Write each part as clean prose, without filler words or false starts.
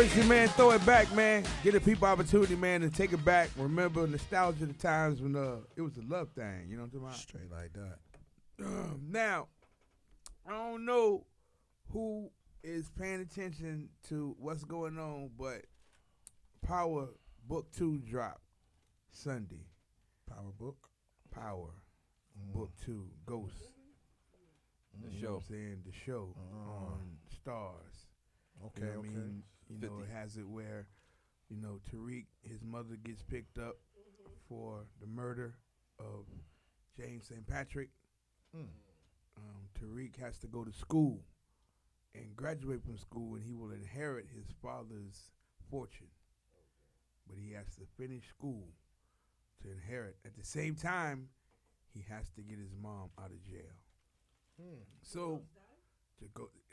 Man, throw it back, man. Get the people opportunity, man, and take it back. Remember nostalgia the times when it was a love thing. You know what I'm talking about? Straight like that. Now, I don't know who is paying attention to what's going on, but Power Book 2 dropped Sunday. Power book. Power Book 2, Ghost. The You know show. what I'm saying? The show on Stars. Okay, You know what okay. I mean? You know, it has it where, you know, Tariq, his mother gets picked up for the murder of James St. Patrick. Tariq has to go to school and graduate from school, and he will inherit his father's fortune. But he has to finish school to inherit. At the same time, he has to get his mom out of jail. So,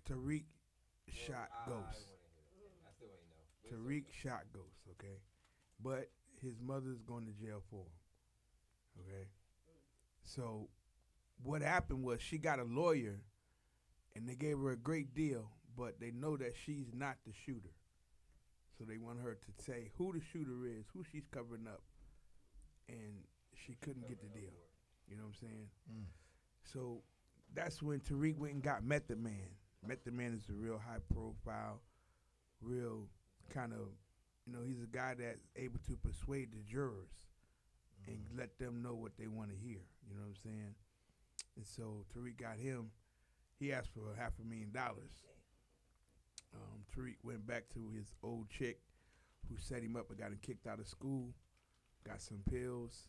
Tariq shot Ghost. Tariq shot Ghost, okay? But his mother's going to jail for him, okay? So what happened was she got a lawyer, and they gave her a great deal, but they know that she's not the shooter. So they want her to say who the shooter is, who she's covering up, and she couldn't get the deal. You know what I'm saying? So that's when Tariq went and got Method Man. Method Man is a real high profile, real kind of, you know, he's a guy that's able to persuade the jurors and let them know what they want to hear. You know what I'm saying? And so Tariq got him. He asked for $500,000. Tariq went back to his old chick who set him up and got him kicked out of school, got some pills,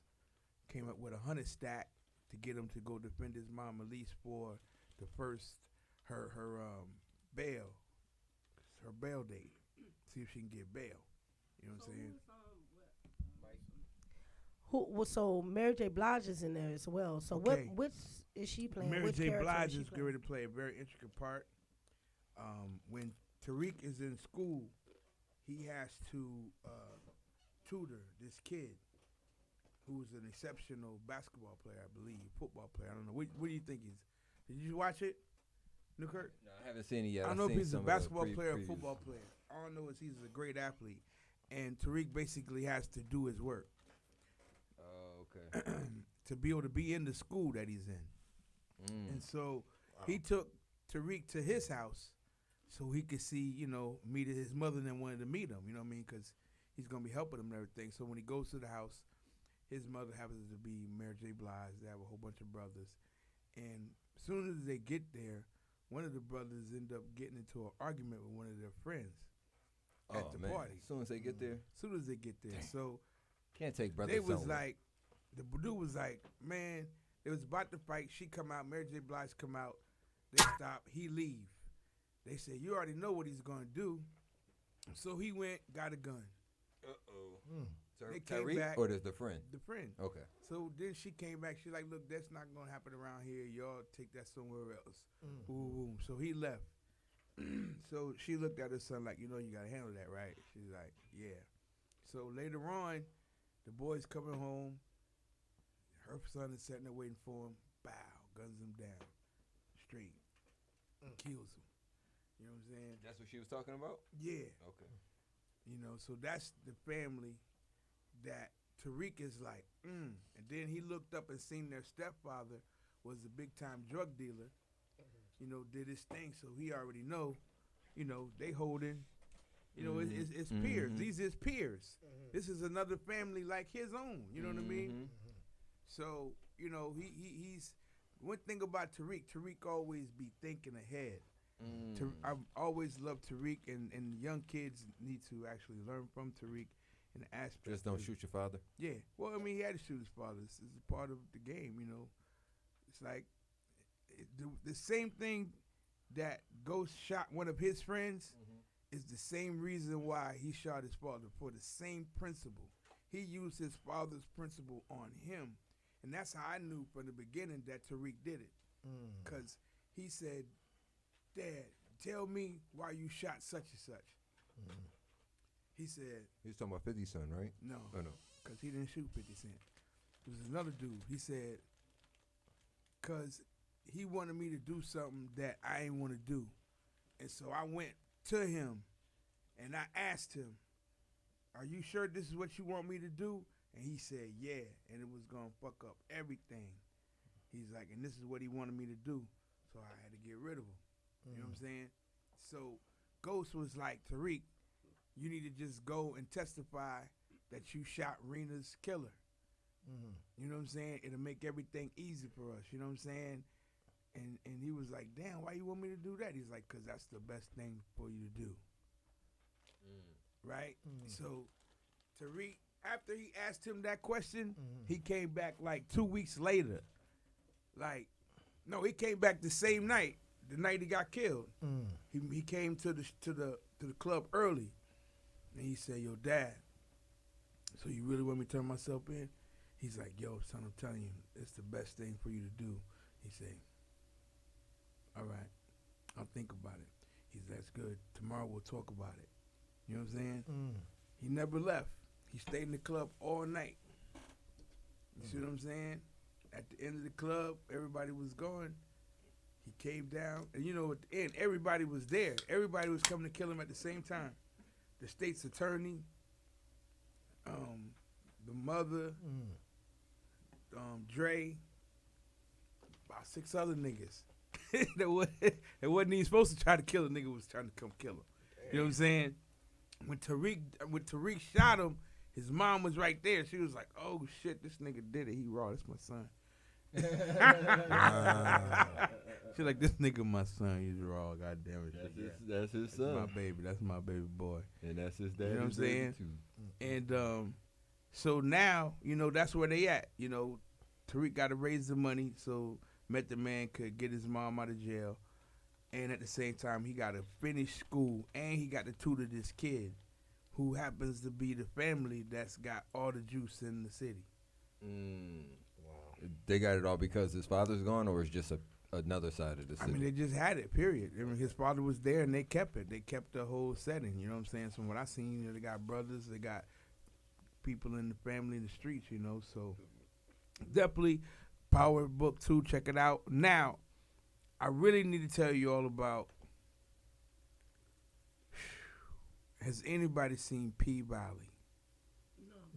came up with 100 stack to get him to go defend his mom, at least for the first, her bail, her bail date. See if she can get bail. You know what I'm saying? So Mary J. Blige is in there as well. So Okay. which is she playing? Mary Which J. character Blige is she is playing? going to play a very intricate part. When Tariq is in school, he has to tutor this kid who's an exceptional basketball player, I believe, football player. I don't know. What do you think he's? Did you watch it, Newkirk? No, I haven't seen it yet. I don't know if seen he's a some of the basketball player or previews. football player. All I know is he's a great athlete. And Tariq basically has to do his work Oh, okay. to be able to be in the school that he's in. And so he took Tariq to his house so he could see, you know, meet his mother and wanted to meet him, you know what I mean? Because he's going to be helping him and everything. So when he goes to the house, his mother happens to be Mary J. Blige. They have a whole bunch of brothers. And as soon as they get there, one of the brothers end up getting into an argument with one of their friends at the party. As soon as they get there, As soon as they get there. So can't take brothers. they was somewhere. like, the dude was like, man, it was about to fight. She come out, Mary J. Blige come out. They stop. He leave. They said, you already know what he's going to do. So he went, got a gun. They came Tariq back. or there's the friend? The friend. Okay. So then she came back. She like, look, that's not going to happen around here. Y'all take that somewhere else. Ooh. So he left. So she looked at her son like, you know, you got to handle that, right? She's like, yeah. So later on, the boy's coming home. Her son is sitting there waiting for him. Bow, guns him down. Straight. Kills him. You know what I'm saying? That's what she was talking about? Yeah. Okay. You know, so that's the family that Tariq is like, And then he looked up and seen their stepfather was a big-time drug dealer, you know, did his thing. So he already know, you know, they holding, you know, it's peers. These is peers. This is another family like his own, you know what I mean? So, you know, he's, one thing about Tariq always be thinking ahead. I've always loved Tariq, and young kids need to actually learn from Tariq in the aspect. Just don't shoot your father. Yeah. Well, I mean, he had to shoot his father. This is a part of the game, you know. It's like the same thing that Ghost shot one of his friends is the same reason why he shot his father, for the same principle. He used his father's principle on him. And that's how I knew from the beginning that Tariq did it. Because he said, Dad, tell me why you shot such and such. He said, He was talking about 50 Cent, right? no. Oh, no. Because he didn't shoot 50 Cent. It was another dude. He said, because he wanted me to do something that I didn't want to do. And so I went to him And I asked him, "Are you sure this is what you want me to do?" And he said, "Yeah," and it was gonna fuck up everything. He's like, and this is what he wanted me to do, so I had to get rid of him. You know what I'm saying? So Ghost was like, "Tariq, you need to just go and testify that you shot Rena's killer." You know what I'm saying? It'll make everything easy for us. You know what I'm saying? And he was like, "Damn, why you want me to do that?" He's like, "Cause that's the best thing for you to do." Right? So Tariq, after he asked him that question, he came back like 2 weeks later. Like, no, he came back the same night, the night he got killed. He came to the club early, and he said, "Yo, Dad, so you really want me to turn myself in?" He's like, "Yo, son, I'm telling you, it's the best thing for you to do." He said, "All right, I'll think about it." He's like, "That's good. Tomorrow we'll talk about it." You know what I'm saying? He never left. He stayed in the club all night. You see what I'm saying? At the end of the club, everybody was gone. He came down, and you know, at the end, everybody was there. Everybody was coming to kill him at the same time. The state's attorney, the mother, Dre, about 6 other niggas. That wasn't even supposed to try to kill a nigga, was trying to come kill him. You know what I'm saying? When Tariq shot him, his mom was right there. She was like, "Oh shit, this nigga did it. He raw. That's my son." She's like, "This nigga my son. He's raw. God damn it." That's his son. My baby. That's my baby boy. And that's his dad. You know what I'm saying? And so now, you know, that's where they at. You know, Tariq got to raise the money so Method Man could get his mom out of jail. And at the same time, he got to finish school, and he got to tutor this kid who happens to be the family that's got all the juice in the city. Wow. They got it all because his father's gone, or it's just another side of the city? I mean, they just had it, period. I mean, his father was there, and they kept it. They kept the whole setting, you know what I'm saying? So what I seen, you know, they got brothers, they got people in the family in the streets, you know, so definitely Power Book 2, check it out. Now, I really need to tell you all about, has anybody seen P Valley?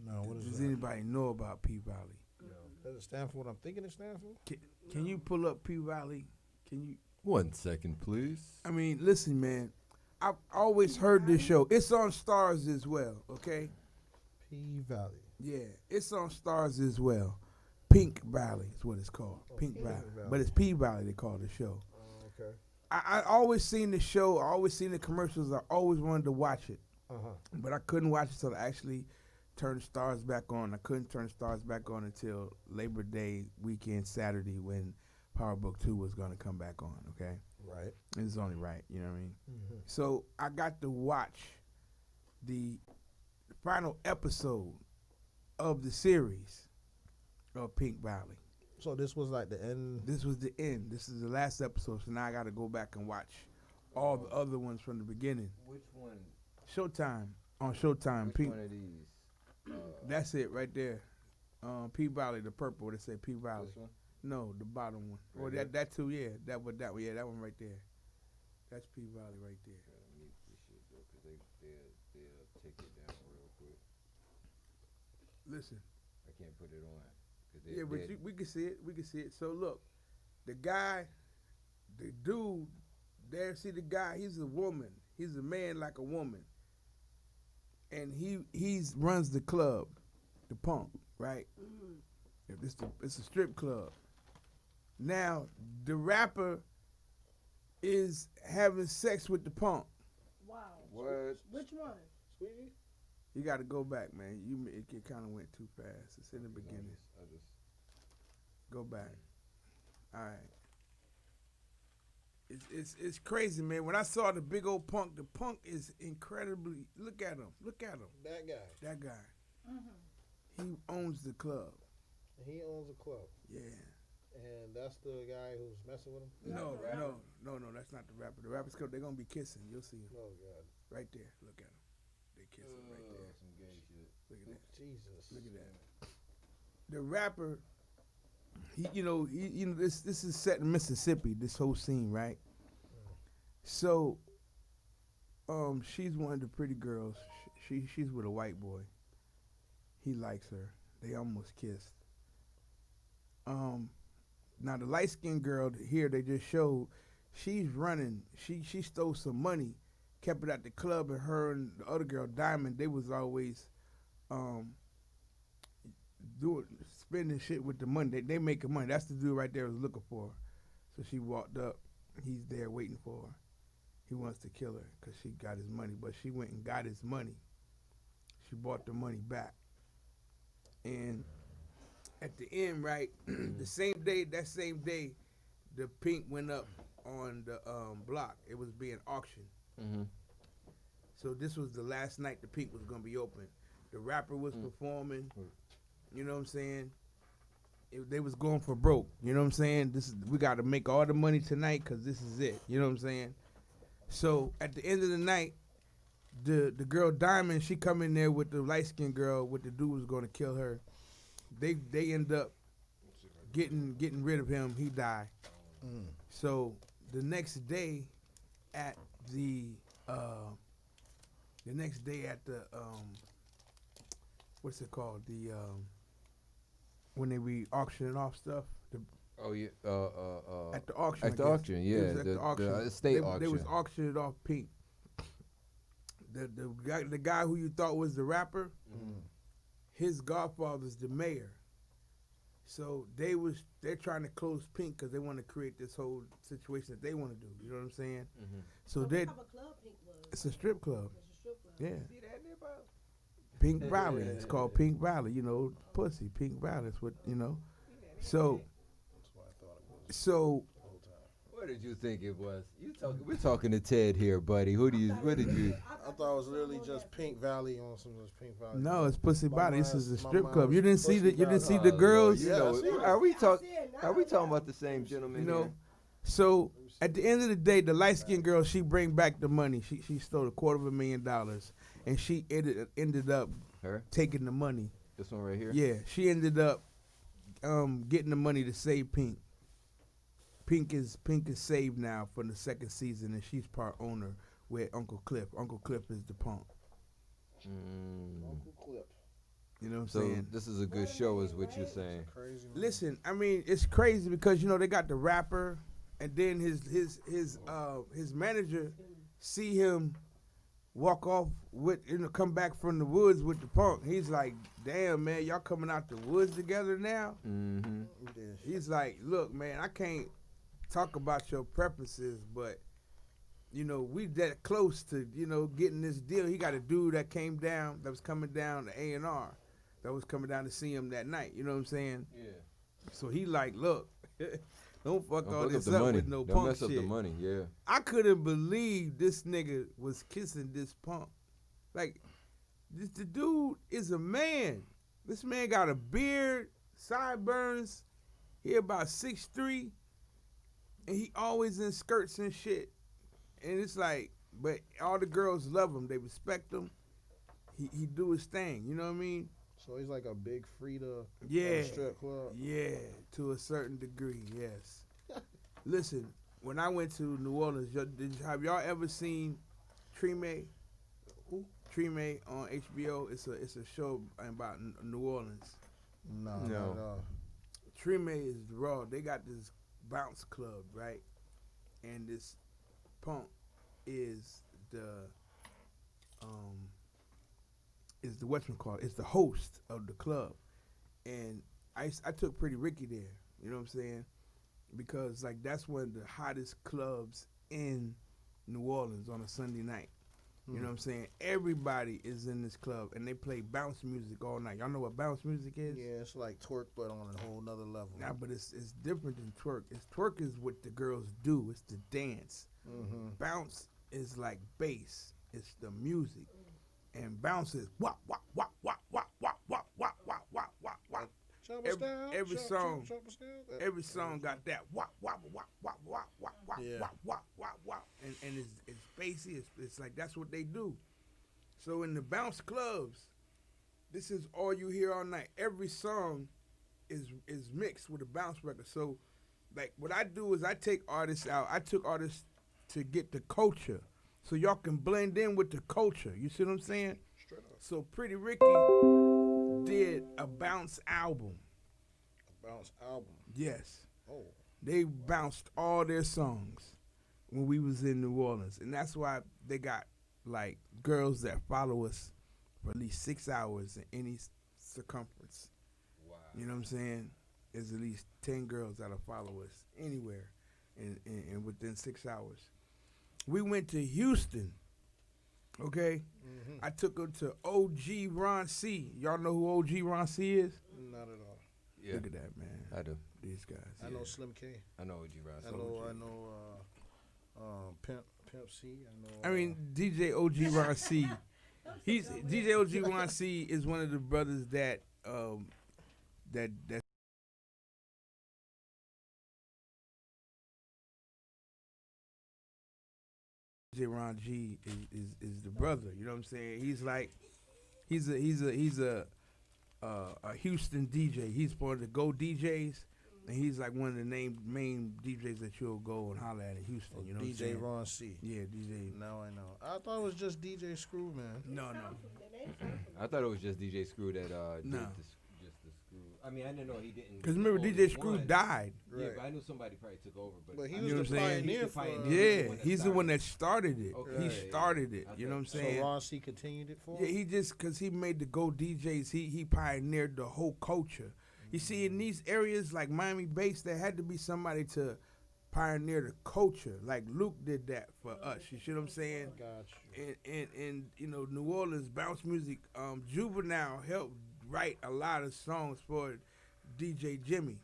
No, what is Does that? anybody know about P Valley? No. Does it stand for what I'm thinking it stands for? Can you pull up P Valley? Can you? 1 second, please. I mean, listen, man. I've always heard this show. It's on Stars as well, okay? P Valley. Yeah, it's on Stars as well. Pink Valley is what it's called. Pink Valley. But it's P Valley, they call the show. Okay. I always seen the show. I always seen the commercials. I always wanted to watch it. But I couldn't watch it until I actually turned Stars back on. I couldn't turn Stars back on until Labor Day weekend, Saturday, when Power Book 2 was going to come back on, okay? Right. It's only right, you know what I mean? So I got to watch the final episode of the series of Pink Valley. So this was like the end. This was the end. This is the last episode, so now I got to go back and watch all the other ones from the beginning. Which one? Showtime. On Showtime. Which Pink. one of these? That's it right there. P Valley, the purple. They say P Valley. This one? No, the bottom one. Right Or there? that too. Yeah, that one. Yeah, that one right there. That's P Valley right there. Mute this shit though, 'cause they'll take it down real quick. Listen. I can't put it on. 'Cause Yeah, but we can see it. We can see it. So look, the guy, the dude there. See the guy. He's a woman. He's a man like a woman. And he runs the club, the Punk, right? It's a strip club. Now the rapper is having sex with the Punk. Wow. What? Which one? Sweetie? You got to go back, man. It kind of went too fast. It's in the beginning. I just Go back. All right. It's crazy, man. When I saw the big old Punk, the Punk is incredibly. Look at him. Look at him. That guy. That guy. He owns the club. He owns a club. Yeah. And that's the guy who's messing with him? No, that's not the rapper. The rapper's club. They're gonna be kissing. You'll see him Oh, God. right there. Look at him. They kissing right there. some gay shit. Look at that. Jesus. Look at that. The rapper, this is set in Mississippi, this whole scene, right? So She's one of the pretty girls. She's with a white boy. He likes her. They almost kissed. Now the light skinned girl here they just showed, she's running. She stole some money, kept it at the club, and her and the other girl Diamond, they was always doing spending shit with the money. They making money. That's the dude right there was looking for her. So she walked up. He's there waiting for her. He wants to kill her because she got his money, but she went and got his money. She bought the money back. And at the end, right, that same day, the pink went up on the block. It was being auctioned. Mm-hmm. So this was the last night the pink was gonna be open. The rapper was performing. You know what I'm saying? They was going for broke. You know what I'm saying? We got to make all the money tonight because this is it. You know what I'm saying? So at the end of the night, the girl Diamond, she come in there with the light skinned girl, with the dude was gonna kill her. They end up getting rid of him. He died. So the next day at the what's it called? When they be auctioning off stuff. Oh yeah. At the auction. At the auction, yeah. At the auction. The estate They auction. was auctioning off Pink. The guy who you thought was the rapper, his godfather's the mayor. So they're trying to close Pink because they want to create this whole situation that they want to do. You know what I'm saying? Mm-hmm. So What they type of club Pink was? it's a strip club. It's a strip club. Yeah. See that nearby? Pink Valley. It's called Pink Valley. You know, pussy. Pink Valley. That's what you know. So That's what I thought it was so the whole time. What did you think it was? We're talking to Ted here, buddy. What did you? I thought it was literally just Pink Valley on some of this Pink Valley. no, it's Pussy My Valley. This mind- is a my strip mind club. was You didn't see Pussy the Valley. the girls. You Yeah, know, I see it. are we I see talking? it now, Are we yeah. talking about the same gentleman? You know. here? So at the end of the day, the light skinned girl, she bring back the money. She stole $250,000, and she ended up Her? taking the money. This one right here? Yeah, she ended up getting the money to save Pink. Pink is saved now for the second season, and she's part owner with Uncle Cliff. Uncle Cliff is the punk. Uncle Clip. You know what I'm So saying? this is a good show, is what you're saying. Crazy. Man. Listen, I mean, it's crazy because you know they got the rapper, and then his manager see him walk off with come back from the woods with the punk. He's like, damn man, y'all coming out the woods together now? Mm-hmm. He's like, look man, I can't talk about your preferences, but you know we that close to getting this deal. He got a dude that was coming down to A&R, that was coming down to see him that night. You know what I'm saying? Yeah. So he like, look, don't fuck all Don't this fuck up the up money. with no Don't punk mess up shit. the money. Yeah. I couldn't believe this nigga was kissing this punk. Like, the dude is a man. This man got a beard, sideburns. He about 6'3", and he always in skirts and shit. And it's like, but all the girls love him. They respect him. He do his thing. You know what I mean? So he's like a big Frida Yeah. strip club. Yeah, to a certain degree, yes. Listen, when I went to New Orleans, have y'all ever seen Treme? Who? Treme on HBO. It's a show about New Orleans. No. No. Not at all. Treme is raw. They got this bounce club, right? And this punk is the whatchamacallit. It's the host of the club. And I took Pretty Ricky there, you know what I'm saying? Because like that's one of the hottest clubs in New Orleans on a Sunday night. You know what I'm saying? Everybody is in this club and they play bounce music all night. Y'all know what bounce music is? Yeah, it's like twerk, but on a whole nother level. Nah, but it's different than twerk. Twerk is what the girls do. It's the dance. Mm-hmm. Bounce is like bass. It's the music. And bounce is wop wop wop wop wop wop wop wop wop wop wop wop. Every song got that wop wop wop wop wop wop wop Yeah. wop wop wop wop. And it's bassy. It's like that's what they do. So in the bounce clubs, this is all you hear all night. Every song is mixed with a bounce record. So like what I do is I take artists out. I took artists to get the culture. so y'all can blend in with the culture. You see what I'm saying? Straight up. So Pretty Ricky did a bounce album. A bounce album. Yes, Oh. they bounced all their songs when we was in New Orleans, and that's why they got like girls that follow us for at least 6 hours in any circumference. Wow. You know what I'm saying? There's at least 10 girls that'll follow us anywhere and within 6 hours. We went to Houston, okay? Mm-hmm. I took her to OG Ron C. Y'all know who OG Ron C is? Not at all. Yeah, Look at that, man. I do. These guys. I know Slim K. I know what you Ross. I know Pimp C. I mean, DJ OG Ron C. He's DJ OG Ron C is one of the brothers that DJ Ron G is the brother. You know what I'm saying? He's like he's a Houston DJ. He's part of the Go DJs, and he's like one of the main DJs that you'll go and holler at in Houston. You know what I'm DJ saying? Ron C. Yeah, DJ. Now I know. I thought it was just DJ Screw, man. No. I thought it was just DJ Screw that No. did just the Screw. I mean, I didn't know he didn't. Because remember, only DJ Screw one. died. Yeah, Right. but I knew somebody probably took over. But he I was knew the what I'm saying. pioneer He's the for- pioneer. Yeah, he's the one that started it. Okay. He Yeah, started it. I You know what I'm thought- saying? So Ron C continued it for Yeah, him? he just because he made the Go DJs, he pioneered the whole culture. You see, in these areas like Miami Bass, there had to be somebody to pioneer the culture. Like Luke did that for us. You see what I'm saying? Got you. And you know, New Orleans bounce music. Juvenile helped write a lot of songs for DJ Jimmy.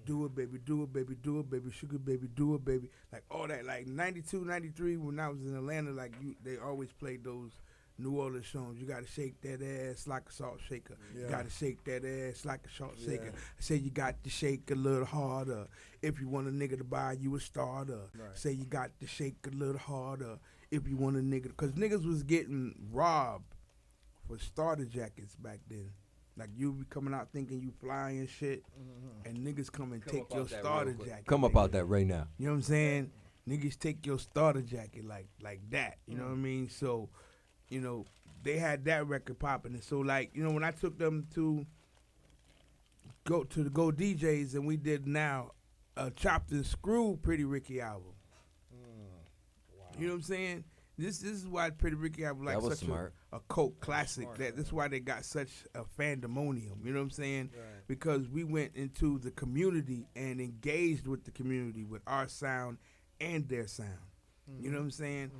Do it, baby, do it, baby, do it, baby, sugar, baby, do it, baby. Like all that, like 92, 93, when I was in Atlanta, like they always played those New Orleans songs. You gotta shake that ass like a salt shaker. You Yeah. gotta shake that ass like a salt shaker. Yeah. Say you got to shake a little harder if you want a nigga to buy you a starter. Right. Say you got to shake a little harder if you want a nigga, because niggas was getting robbed for starter jackets back then. Like you be coming out thinking you fly and shit, and niggas come and Come take up your out that starter real quick. jacket. Come up nigga. out that right now. You know what I'm saying? Niggas take your starter jacket like that. You know what I mean? So, you know, they had that record popping. And so like, you know, when I took them to the Go DJs and we did now a Chopped and Screw Pretty Ricky album. You know what I'm saying? This is why Pretty Ricky album like That was such smart. a cult classic. smart, This is why they got such a fandemonium. You know what I'm saying? Right. Because we went into the community and engaged with the community with our sound and their sound. You know what I'm saying?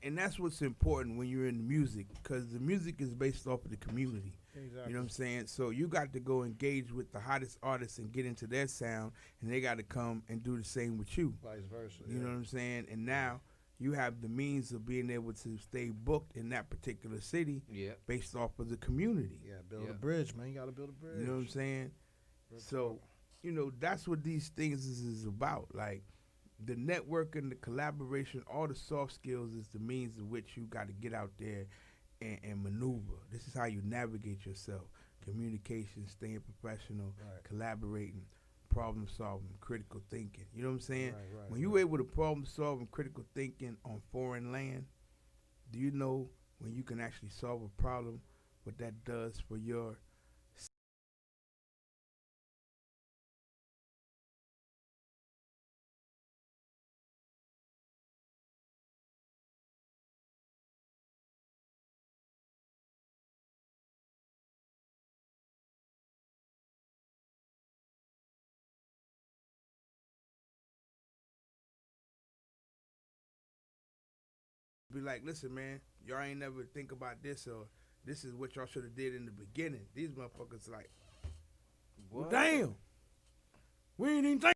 And that's what's important when you're in the music, because the music is based off of the community. Exactly. You know what I'm saying? So you got to go engage with the hottest artists and get into their sound, and they got to come and do the same with you. Vice versa. You know what I'm saying? And now you have the means of being able to stay booked in that particular city Yeah. based off of the community. Yeah, build Yeah. a bridge, man. You got to build a bridge. You know what I'm saying? So, you know, that's what these things is about. Like, the networking, the collaboration, all the soft skills is the means of which you got to get out there and maneuver. This is how you navigate yourself. Communication, staying professional, Right. collaborating, problem solving, critical thinking. You know what I'm saying? Right, When you able to problem solve and critical thinking on foreign land, do you know when you can actually solve a problem, what that does for your be like, listen, man, y'all ain't never think about this, or this is what y'all should have did in the beginning. These motherfuckers like, well, damn, we ain't even think.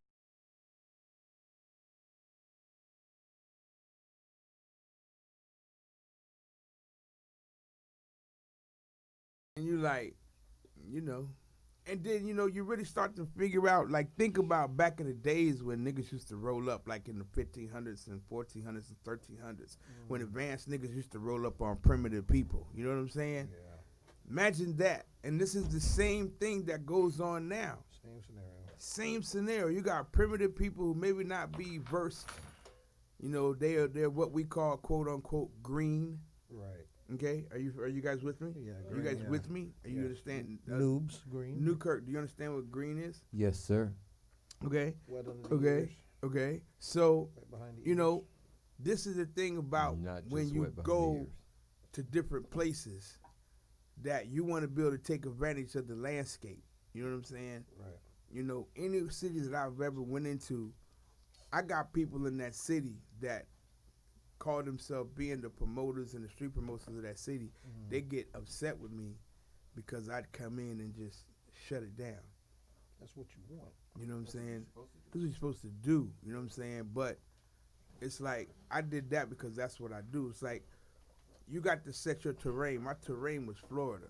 And you like, you know, and then, you know, you really start to figure out, like, think about back in the days when niggas used to roll up, like in the 1500s and 1400s and 1300s, when advanced niggas used to roll up on primitive people. You know what I'm saying? Yeah. Imagine that. And this is the same thing that goes on now. Same scenario. Same scenario. You got primitive people who maybe not be versed You know, they're what we call quote unquote green. Right. Okay, are you guys with me? Yeah. Are you guys green, with me? Are you Yeah. understand? Noobs, green. Newkirk, do you understand what green is? Yes, sir. Okay, Wet under the okay, ears, okay. So right behind the you ears. know, this is the thing about Not when just you wet behind the go ears. to different places that you want to be able to take advantage of the landscape. You know what I'm saying? Right. You know, any city that I've ever went into, I got people in that city that call themselves being the promoters and the street promoters of that city. They get upset with me because I'd come in and just shut it down. That's what you want. You know what I'm saying? That's what you're supposed to do. You know what I'm saying? But it's like I did that because that's what I do. It's like you got to set your terrain. My terrain was Florida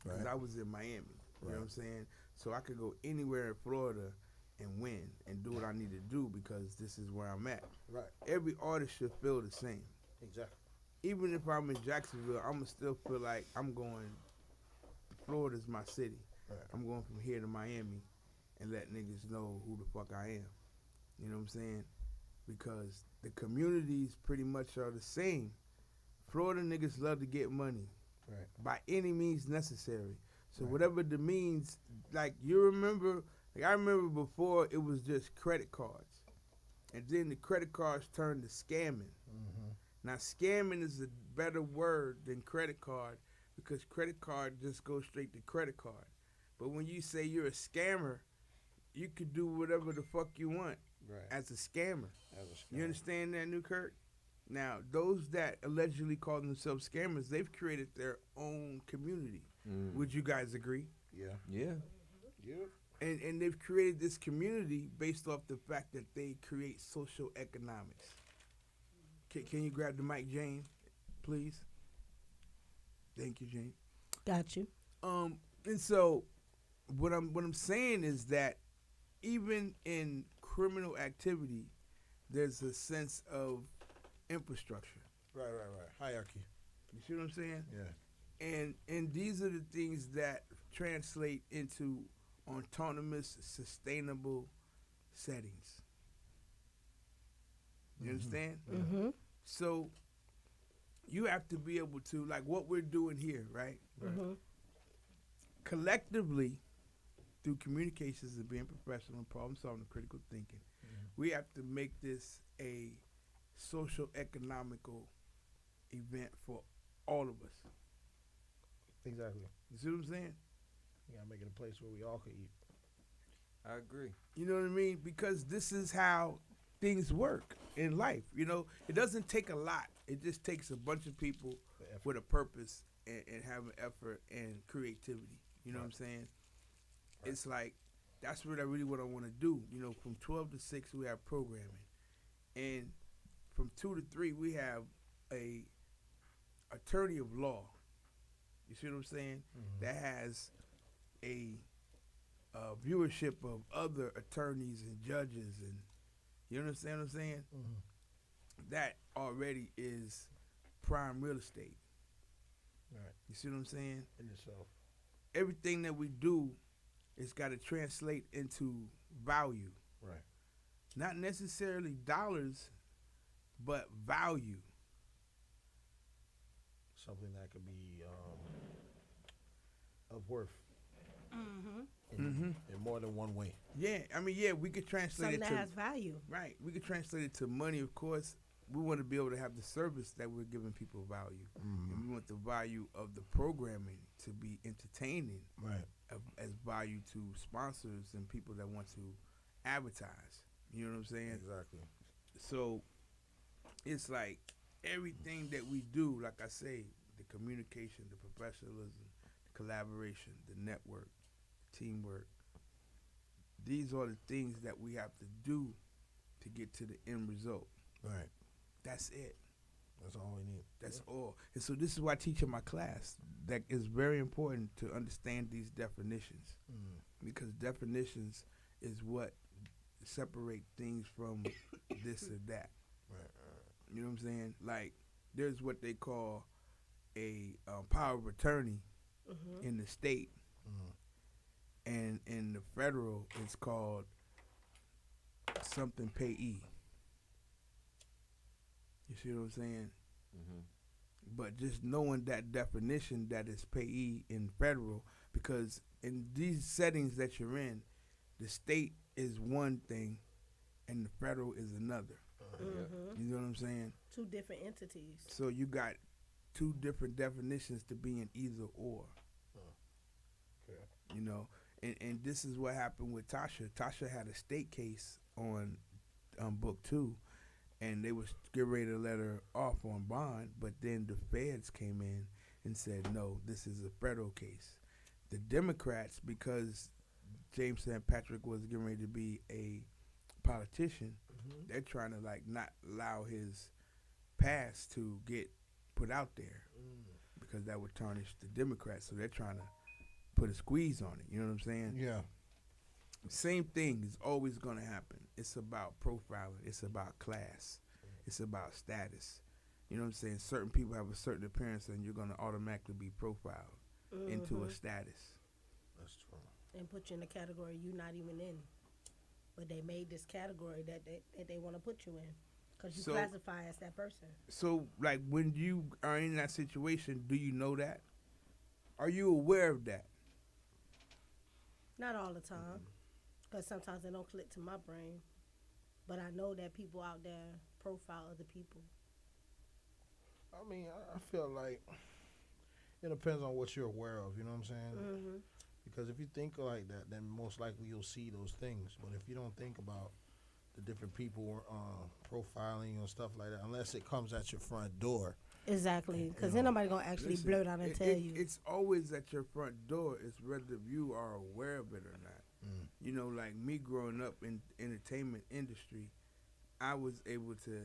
because I was in Miami. You know what I'm saying? So I could go anywhere in Florida and win and do what I need to do because this is where I'm at. Right. Every artist should feel the same. Exactly. Even if I'm in Jacksonville, I'm going to still feel like I'm going, Florida's my city. Right. I'm going from here to Miami and let niggas know who the fuck I am. You know what I'm saying? Because the communities pretty much are the same. Florida niggas love to get money. Right. By any means necessary. So Right. whatever the means, like you remember, like I remember before it was just credit cards. And then the credit cards turned to scamming. Mm-hmm. Now scamming is a better word than credit card because credit card just goes straight to credit card. But when you say you're a scammer, you could do whatever the fuck you want Right. as a scammer. As a You understand that, Newkirk? Now, those that allegedly call themselves scammers, they've created their own community. Would you guys agree? Yeah. Yeah. Yeah. And they've created this community based off the fact that they create social economics. Can you grab the mic, Jane, please? Thank you, Jane. Got you. And so what I'm saying is that even in criminal activity, there's a sense of infrastructure. Right. Hierarchy. You see what I'm saying? Yeah. And these are the things that translate into autonomous, sustainable settings. You understand? Mm-hmm. So you have to be able to, like what we're doing here, right? Mm-hmm. Collectively, through communications and being professional and problem solving and critical thinking, we have to make this a social economical event for all of us. Exactly. You see what I'm saying? You gotta make it a place where we all could eat. I agree. You know what I mean? Because this is how things work in life. You know, it doesn't take a lot. It just takes a bunch of people with a purpose and having effort and creativity. You know what I'm saying? It's like, that's what I want to do. You know, from 12 to 6, we have programming. And from 2 to 3, we have a attorney of law. You see what I'm saying? That has a viewership of other attorneys and judges, and you understand what I'm saying? That already is prime real estate. Right. You see what I'm saying? In itself. Everything that we do, it's got to translate into value. Right. Not necessarily dollars, but value. Something that could be of worth. In more than one way. Yeah, I mean, yeah, we could translate Something it that to has value. right. We could translate it to money, of course. We want to be able to have the service that we're giving people value, and we want the value of the programming to be entertaining, Right. as value to sponsors and people that want to advertise. You know what I'm saying? Exactly. So it's like everything that we do, like I say, the communication, the professionalism, the collaboration, the network, teamwork. These are the things that we have to do to get to the end result. Right. That's it. That's all we need. That's all. And so this is why I teach in my class that it's very important to understand these definitions, because definitions is what separate things from this or that. Right. You know what I'm saying? Like there's what they call a power of attorney in the state, and in the federal it's called something payee. You see what I'm saying? Mhm. But just knowing that definition that is payee in federal, because in these settings that you're in, the state is one thing and the federal is another. Mm-hmm. You know what I'm saying? Two different entities. So you got two different definitions to be in either or. Okay. You know, and this is what happened with Tasha. Tasha had a state case on book 2, and they was getting ready to let her off on bond, but then the feds came in and said, no, this is a federal case. The Democrats, because James St. Patrick was getting ready to be a politician, they're trying to like not allow his past to get put out there because that would tarnish the Democrats. So they're trying to put a squeeze on it. You know what I'm saying? Yeah. Same thing is always going to happen. It's about profiling. It's about class. It's about status. You know what I'm saying? Certain people have a certain appearance, and you're going to automatically be profiled into a status. That's true. And put you in a category you're not even in. But they made this category that they want to put you in. Because you classify as that person. So, like, when you are in that situation, do you know that? Are you aware of that? Not all the time. Because sometimes they don't click to my brain. But I know that people out there profile other people. I mean, I feel like it depends on what you're aware of. You know what I'm saying? Mm-hmm. Because if you think like that, then most likely you'll see those things. But if you don't think about the different people profiling and stuff like that, unless it comes at your front door. Exactly. Because then nobody going to actually blurt out and tell you. It's always at your front door. It's whether you are aware of it or not. You know, like me growing up in entertainment industry, I was able to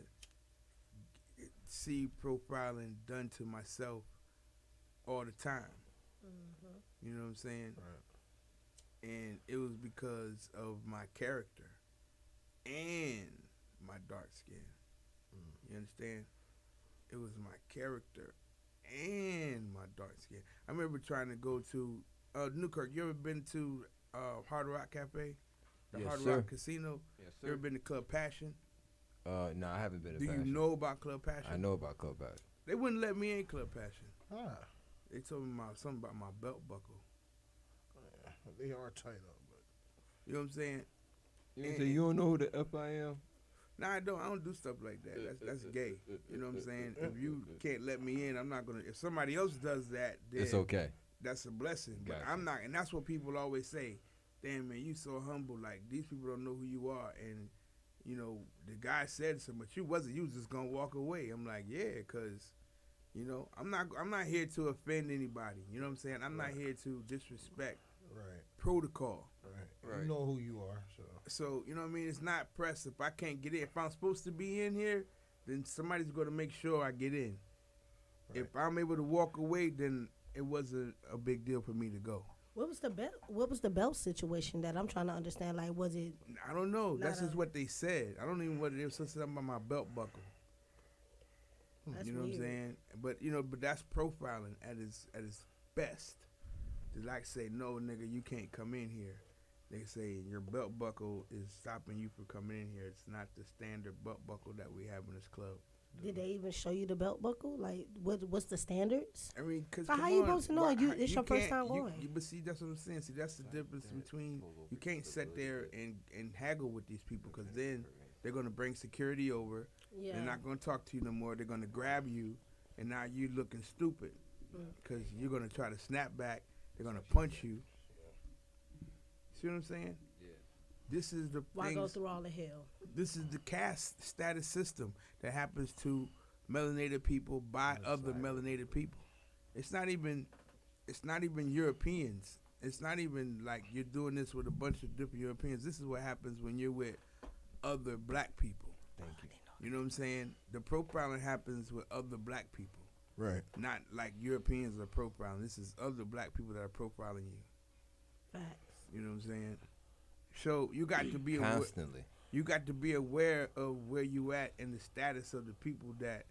see profiling done to myself all the time. You know what I'm saying? Right. And it was because of my character and my dark skin. You understand? It was my character and my dark skin. I remember trying to go to Newkirk. You ever been to Hard Rock Cafe? The Yes, Hard sir. Rock Casino? Yes, You ever been to Club Passion? No, I haven't been to Do Passion. you know about Club Passion? I know about Club Passion. They wouldn't let me in Club Passion. Ah, They told me something about my belt buckle. yeah, they are tight up, but You know what I'm saying? You don't know who the F I am? No, I don't. I don't do stuff like that. That's gay. You know what I'm saying? If you can't let me in, I'm not gonna. If somebody else does that, then It's okay. that's a blessing. But Gotcha. I'm not, and that's what people always say. Damn, man, you so humble. Like these people don't know who you are, and you know the guy said so, but you wasn't. You was just gonna walk away. I'm like, yeah, cause you know I'm not here to offend anybody. You know what I'm saying? I'm not here to disrespect right, protocol. right. You know who you are, so. So, you know what I mean? It's not press. If I can't get in, if I'm supposed to be in here, then somebody's going to make sure I get in. Right. If I'm able to walk away, then it wasn't a big deal for me to go. What was the belt? What was the belt situation that I'm trying to understand? Like, was it? I don't know. That's Not just a- what they said. I don't even know what it was. Something about my belt buckle. That's You know what I'm weird. saying? But that's profiling at its best. To like say, no, nigga, you can't come in here. They say your belt buckle is stopping you from coming in here. It's not the standard belt buckle that we have in this club. Did they even show you the belt buckle? Like, what's the standards? I mean, cause But come how you on, supposed to know? why- It's your first can't- time going. but see, that's what I'm saying. See, that's the difference between you can't sit there and haggle with these people, because then they're gonna bring security over. Yeah. They're not gonna talk to you no more. They're gonna grab you, and now you looking stupid because you're gonna try to snap back. They're gonna punch you. See what I'm saying? Yeah. This is the Why go things. through all the hell? This is the caste status system that happens to melanated people by other melanated people. It's not even Europeans. It's not even like you're doing this with a bunch of different Europeans. This is what happens when you're with other black people. Thank you. You know what I'm saying? The profiling happens with other black people, Right. not like Europeans are profiling. This is other black people that are profiling you. Facts. You know what I'm saying? So you got to be aware. Constantly. You got to be aware of where you at and the status of the people that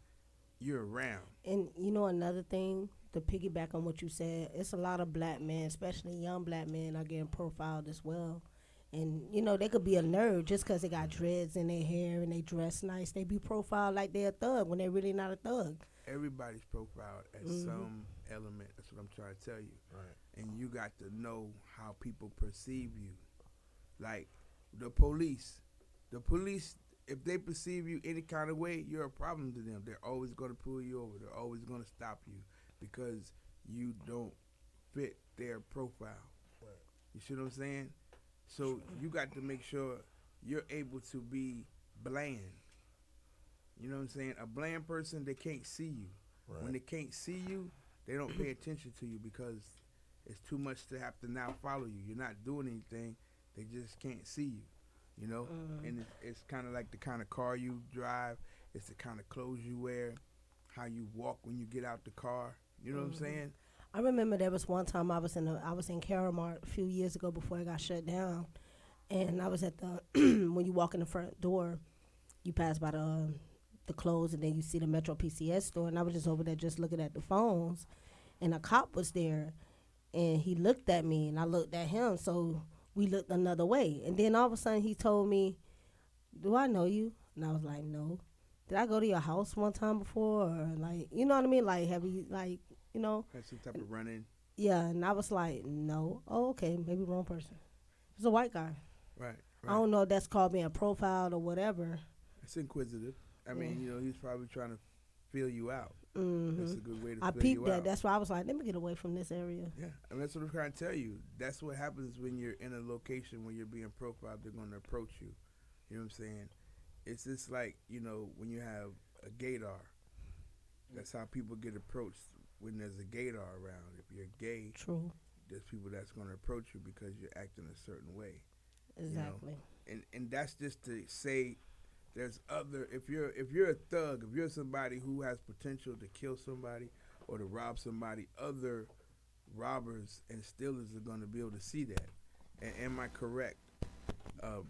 you're around. And you know another thing, to piggyback on what you said, it's a lot of black men, especially young black men, are getting profiled as well. And, you know, they could be a nerd just because they got dreads in their hair and they dress nice. They be profiled like they're a thug when they're really not a thug. Everybody's profiled at some element. That's what I'm trying to tell you. Right. And you got to know how people perceive you. Like the police, if they perceive you any kind of way, you're a problem to them. They're always going to pull you over. They're always going to stop you because you don't fit their profile. Right. You see what I'm saying? So you got to make sure you're able to be bland. You know what I'm saying? A bland person, they can't see you. Right. When they can't see you, they don't pay attention to you because it's too much to have to now follow you. You're not doing anything. They just can't see you, you know? And it's kind of like the kind of car you drive. It's the kind of clothes you wear, how you walk when you get out the car. You know what I'm saying? I remember there was one time I was in Caramart a few years ago before it got shut down, and I was at the when you walk in the front door, you pass by the clothes and then you see the Metro PCS store, and I was just over there just looking at the phones, and a cop was there, and he looked at me and I looked at him, so we looked another way, and then all of a sudden he told me, "Do I know you?" And I was like, "No." Did I go to your house one time before, or like, you know what I mean? Like, have you, like, you know? Had some type of run-in. Yeah, and I was like, no. Oh, okay, maybe wrong person. It's a white guy. Right. I don't know if that's called being profiled or whatever. It's inquisitive. I mean, you know, he's probably trying to feel you out. Mm-hmm. That's a good way to I feel peeped you that. out. That's why I was like, let me get away from this area. Yeah, and that's what I'm trying to tell you. That's what happens when you're in a location when you're being profiled. They're going to approach you. You know what I'm saying? It's just like, you know, when you have a gaydar. That's how people get approached when there's a gaydar around. If you're gay, True. there's people that's going to approach you because you're acting a certain way. Exactly. You know? And that's just to say there's other, if you're a thug, if you're somebody who has potential to kill somebody or to rob somebody, other robbers and stealers are going to be able to see that. Am I correct?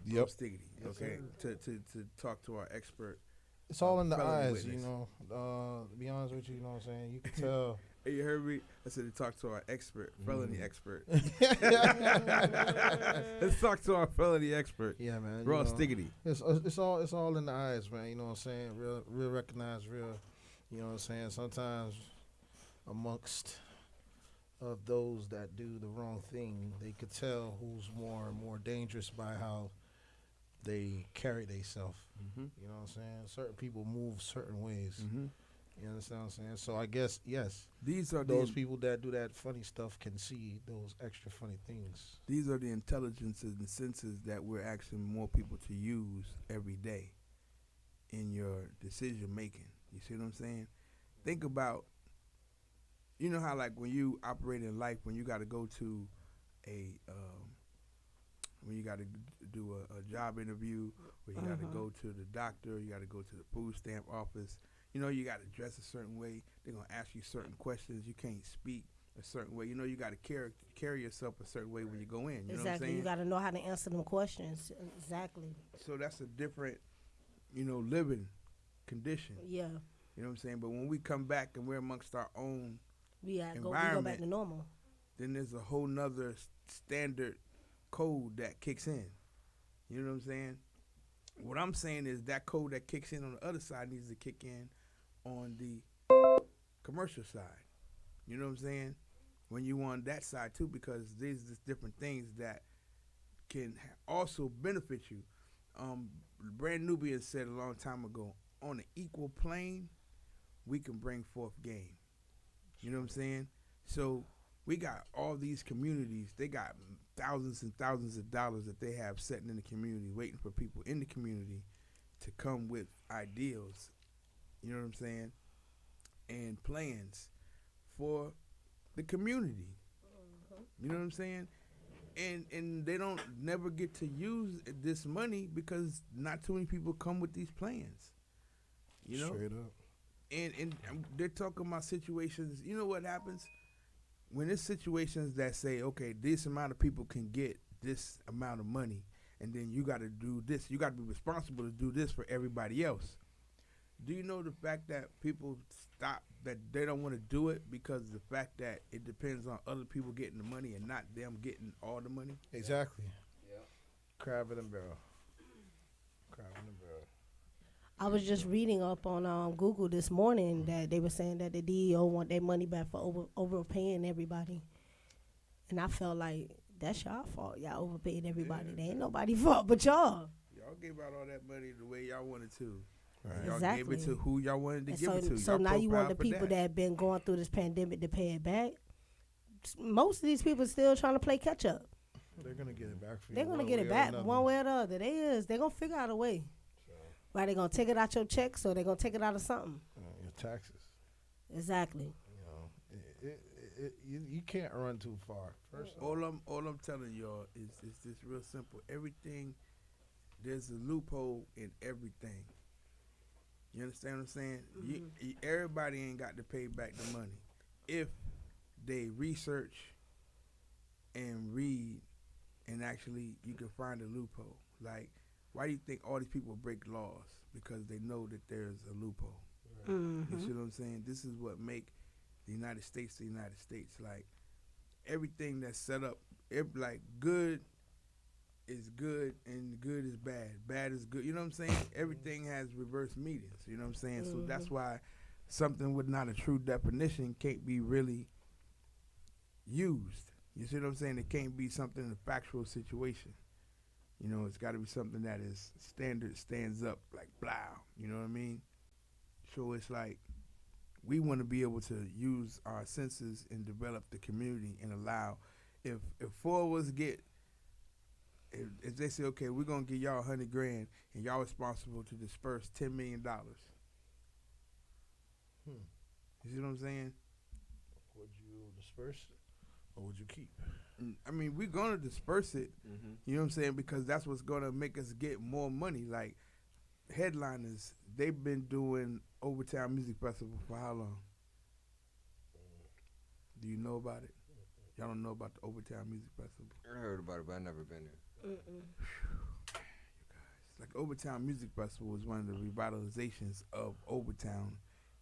Yep. Stiggity, okay, to talk to our expert. It's all in the felony eyes, witness. you know. To be honest with you, you know what I'm saying? You can tell. Hey, you heard me? I said to talk to our expert, felony expert. Let's talk to our felony expert. Yeah, man. Raw you know, Stiggity. It's all in the eyes, man. You know what I'm saying? Real recognize real. You know what I'm saying? Sometimes amongst of those that do the wrong thing, they could tell who's more and more dangerous by how they carry themselves. Mm-hmm. You know what I'm saying? Certain people move certain ways. Mm-hmm. You understand what I'm saying? So I guess, yes, These are those the people that do that funny stuff can see those extra funny things. these are the intelligences and senses that we're asking more people to use every day in your decision making. You see what I'm saying? Think about, you know how like when you operate in life, when you got to go to when you got to do a job interview, or you got to go to the doctor, you got to go to the food stamp office. You know, you got to dress a certain way. They're going to ask you certain questions. You can't speak a certain way. You know, you got to carry yourself a certain way when you go in. You know what I'm Exactly. saying? You got to know how to answer them questions. Exactly. So that's a different, you know, living condition. Yeah. You know what I'm saying? But when we come back and we're amongst our own, We go Environment. back to normal. then there's a whole nother standard code that kicks in. You know what I'm saying? What I'm saying is that code that kicks in on the other side needs to kick in on the commercial side. You know what I'm saying? When you on that side too, because there's just different things that can also benefit you. Brand Nubian said a long time ago, on an equal plane, we can bring forth game. You know what I'm saying? So we got all these communities. They got thousands and thousands of dollars that they have sitting in the community, waiting for people in the community to come with ideals. You know what I'm saying? And plans for the community. You know what I'm saying? And they don't never get to use this money because not too many people come with these plans. You know? Straight up. And they're talking about situations. You know what happens? When there's situations that say, okay, this amount of people can get this amount of money, and then you got to do this. You got to be responsible to do this for everybody else. Do you know the fact that people stop, that they don't want to do it because of the fact that it depends on other people getting the money and not them getting all the money? Exactly. Yeah. crab in a barrel. Crab in a barrel. I was just reading up on Google this morning that they were saying that the DEO want their money back for overpaying everybody, and I felt like that's y'all fault. Y'all overpaid everybody. They ain't nobody fault but y'all. Y'all gave out all that money the way y'all wanted to. Right. Y'all Exactly. gave it to who y'all wanted to And give it to. so Y'all now you want profiled the for people that have been going through this pandemic to pay it back. Most of these people still trying to play catch up. They're gonna get it back for you. They're gonna one get way it or back another. one way or the other. They're gonna figure out a way. So, Right? They're gonna take it out your checks, or they're gonna take it out of something. your taxes. Exactly. You know, you can't run too far. First, all I'm telling y'all is just real simple. Everything, there's a loophole in everything. You understand what I'm saying? Everybody ain't got to pay back the money if they research and read, and actually you can find a loophole. Like, why do you think all these people break laws? Because they know that there's a loophole. You see what I'm saying? This is what make the United States the United States. Like, everything that's set up, like, good is good and good is bad. Bad is good. You know what I'm saying? Everything has reverse meanings. You know what I'm saying? So that's why something with not a true definition can't be really used. You see what I'm saying? It can't be something in a factual situation. You know, it's got to be something that is standard, stands up, like, blah. You know what I mean? So it's like, we want to be able to use our senses and develop the community and allow, if four of us get, if they say, okay, we're going to give y'all $100 grand and y'all responsible to disperse $10 million. You see what I'm saying? would you disperse it or would you keep? I mean, we're going to disperse it, you know what I'm saying, because that's what's going to make us get more money. Like, headliners, they've been doing Overtown Music Festival for how long? Do you know about it? Y'all don't know about the Overtown Music Festival? I heard about it, but I never been there. You guys, like, Overtown Music Festival was one of the revitalizations of Overtown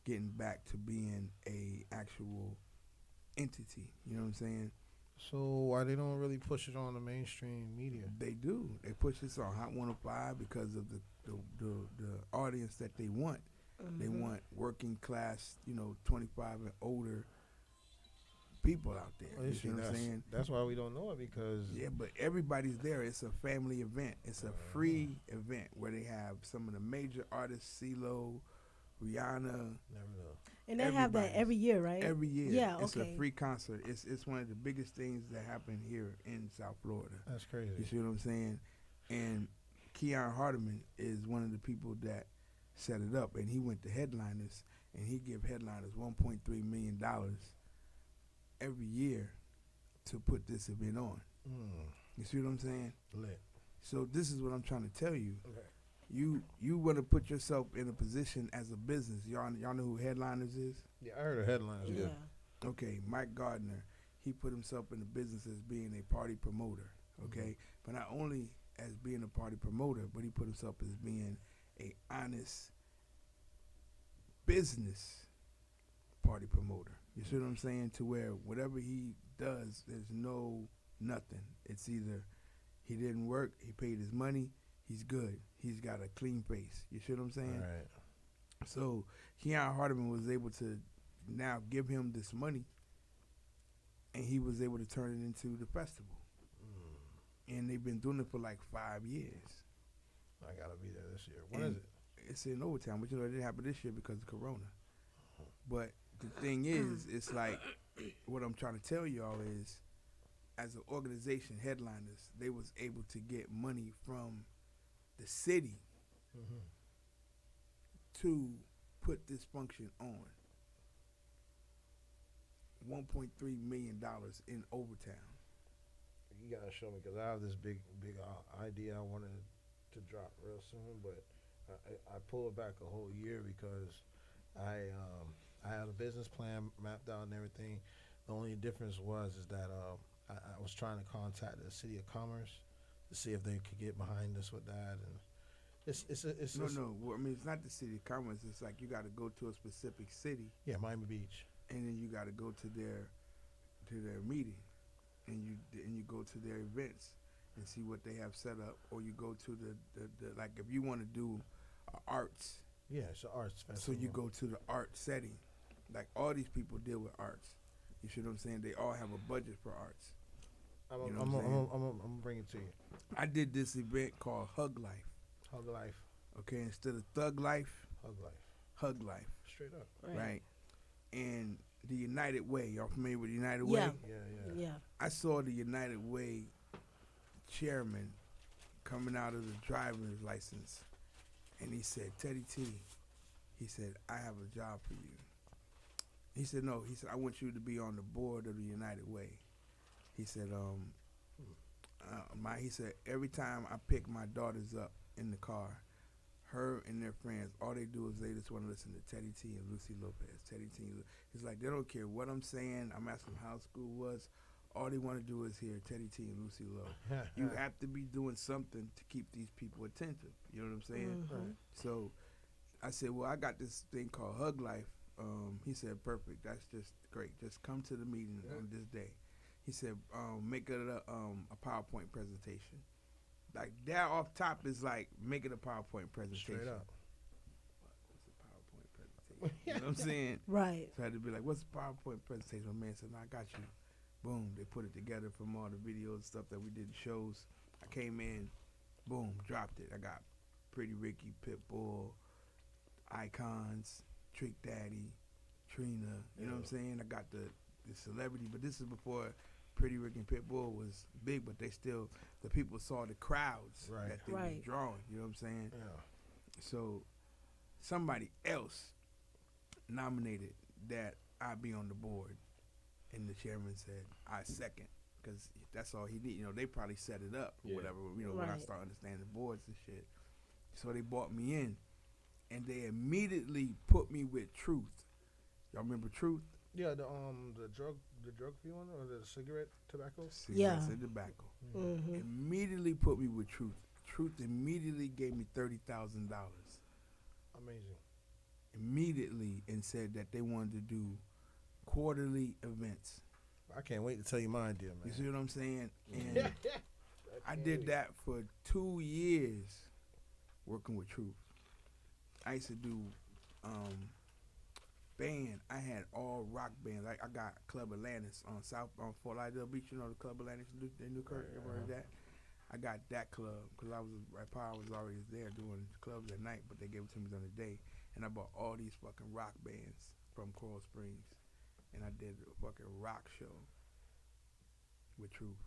getting back to being a actual entity. You know what I'm saying? So why they don't really push it on the mainstream media? They do. They push this on Hot 105 because of the audience that they want. They want working class, 25 and older people out there. Well, You see what I'm saying? That's why we don't know it, because Yeah, but everybody's there. It's a family event. It's a free event where they have some of the major artists, CeeLo, Rihanna. never know. And they have that Everybody's- every year, right? Every year. Yeah, It's okay. a free concert. It's one of the biggest things that happen here in South Florida. That's crazy. You see what I'm saying? And Keon Hardeman is one of the people that set it up, and he went to headliners, and he give headliners $1.3 million every year to put this event on. You see what I'm saying? Lit. So this is what I'm trying to tell you. Okay. You want to put yourself in a position as a business. Y'all know who Headliners is? Yeah, I heard of headlines. Yeah. Okay, Mike Gardner, he put himself in the business as being a party promoter, okay? But not only as being a party promoter, but he put himself as being a honest business party promoter. You see what I'm saying? To where whatever he does, there's no nothing. It's either he didn't work, he paid his money, he's good. He's got a clean face. You see what I'm saying? All right. So Keon Hardeman was able to now give him this money, and he was able to turn it into the festival. And they've been doing it for like 5 years. I gotta be there this year. When And is it? It's in Overtown, but it didn't happen this year because of Corona. But the thing is, it's like, what I'm trying to tell y'all is, as an organization, Headliners, they was able to get money from the city to put this function on. $1.3 million in Overtown. You gotta show me, because I have this big idea I wanted to drop real soon, but I pulled it back a whole year because I had a business plan mapped out and everything. The only difference is that I was trying to contact the City of Commerce to see if they could get behind us with that, and it's No. Well, I mean, it's not the City of Commerce. It's like you got to go to a specific city, yeah, Miami Beach. and then you got to go to their meeting, and you go to their events, and see what they have set up, or you go to the like if you want to do arts, Yeah, it's an arts so festival. you go to the art setting. Like all these people deal with arts. You see what I'm saying? They all have a budget for arts. I'm You know what I'm saying? gonna bring it to you. I did this event called Hug Life. Hug life, Okay, instead of Thug Life, hug life, Hug Life, straight up. right? And the United Way. Y'all familiar with the United Yeah. Way? Yeah. Yeah. I saw the United Way chairman coming out of the driver's license, and he said, "Teddy T," he said, "I have a job for you." He said, "No," he said, "I want you to be on the board of the United Way." He said, he said, "Every time I pick my daughters up in the car, her and their friends, all they do is they just want to listen to Teddy T and Lucy Lopez. Teddy T. He's like, they don't care what I'm saying. I'm asking them how school was. All they want to do is hear Teddy T and Lucy Lowe. You have to be doing something to keep these people attentive. You know what I'm saying? Mhm. So I said, well, I got this thing called Hug Life. He said, perfect. That's just great. Just come to the meeting on this day. He said, make it a PowerPoint presentation. Like that off top is like making a PowerPoint presentation. Straight up. What's a PowerPoint presentation? You know what I'm saying? Right. So I had to be like, what's a PowerPoint presentation? My man said, no, I got you. Boom. They put it together from all the videos and stuff that we did, shows. I came in, boom, dropped it. I got Pretty Ricky, Pitbull, Icons, Trick Daddy, Trina. You know what I'm saying? I got the celebrity, but this is before Pretty Ricky and Pitbull was big, but they still, the people saw the crowds Right. that they was drawing. You know what I'm saying? Yeah. So somebody else nominated that I be on the board, and the chairman said I second, because that's all he did. You know, they probably set it up or Yeah. whatever. You know, when I Right. start understanding boards and shit. So they brought me in, and they immediately put me with Truth. Y'all remember Truth? Yeah, the drug free one or the cigarette tobacco? Cigarettes and tobacco. Mhm. Immediately put me with Truth. Truth immediately gave me $30,000. Amazing. Immediately, and said that they wanted to do quarterly events. I can't wait to tell you mine, dear man. You see what I'm saying? And I did that for 2 years, working with Truth. I used to do band. I had all rock bands. I got Club Atlantis on Fort Lauderdale Beach. You know the Club Atlantis in Newkirk. You ever heard of that? I got that club because Power was already there doing clubs at night, but they gave it to me during the day. And I bought all these fucking rock bands from Coral Springs, and I did a fucking rock show with Truth.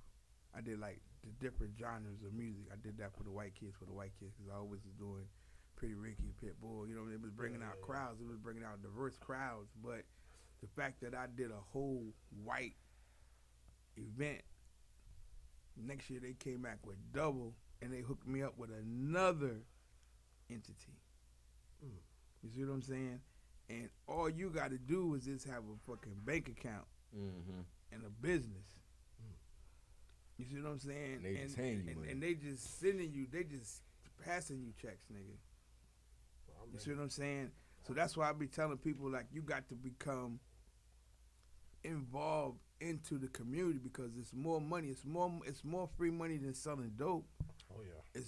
I did like the different genres of music. I did that for the white kids because I always was doing Pretty Ricky, Pitbull. You know, it was bringing out crowds. It was bringing out diverse crowds. But the fact that I did a whole white event, next year they came back with double, and they hooked me up with another entity. You see what I'm saying? And all you got to do is just have a fucking bank account and a business. You see what I'm saying? They just hand you money. and they just sending you, they just passing you checks, nigga. You see what I'm saying? So that's why I be telling people, like, you got to become involved into the community because it's more money. It's more free money than selling dope. Oh yeah.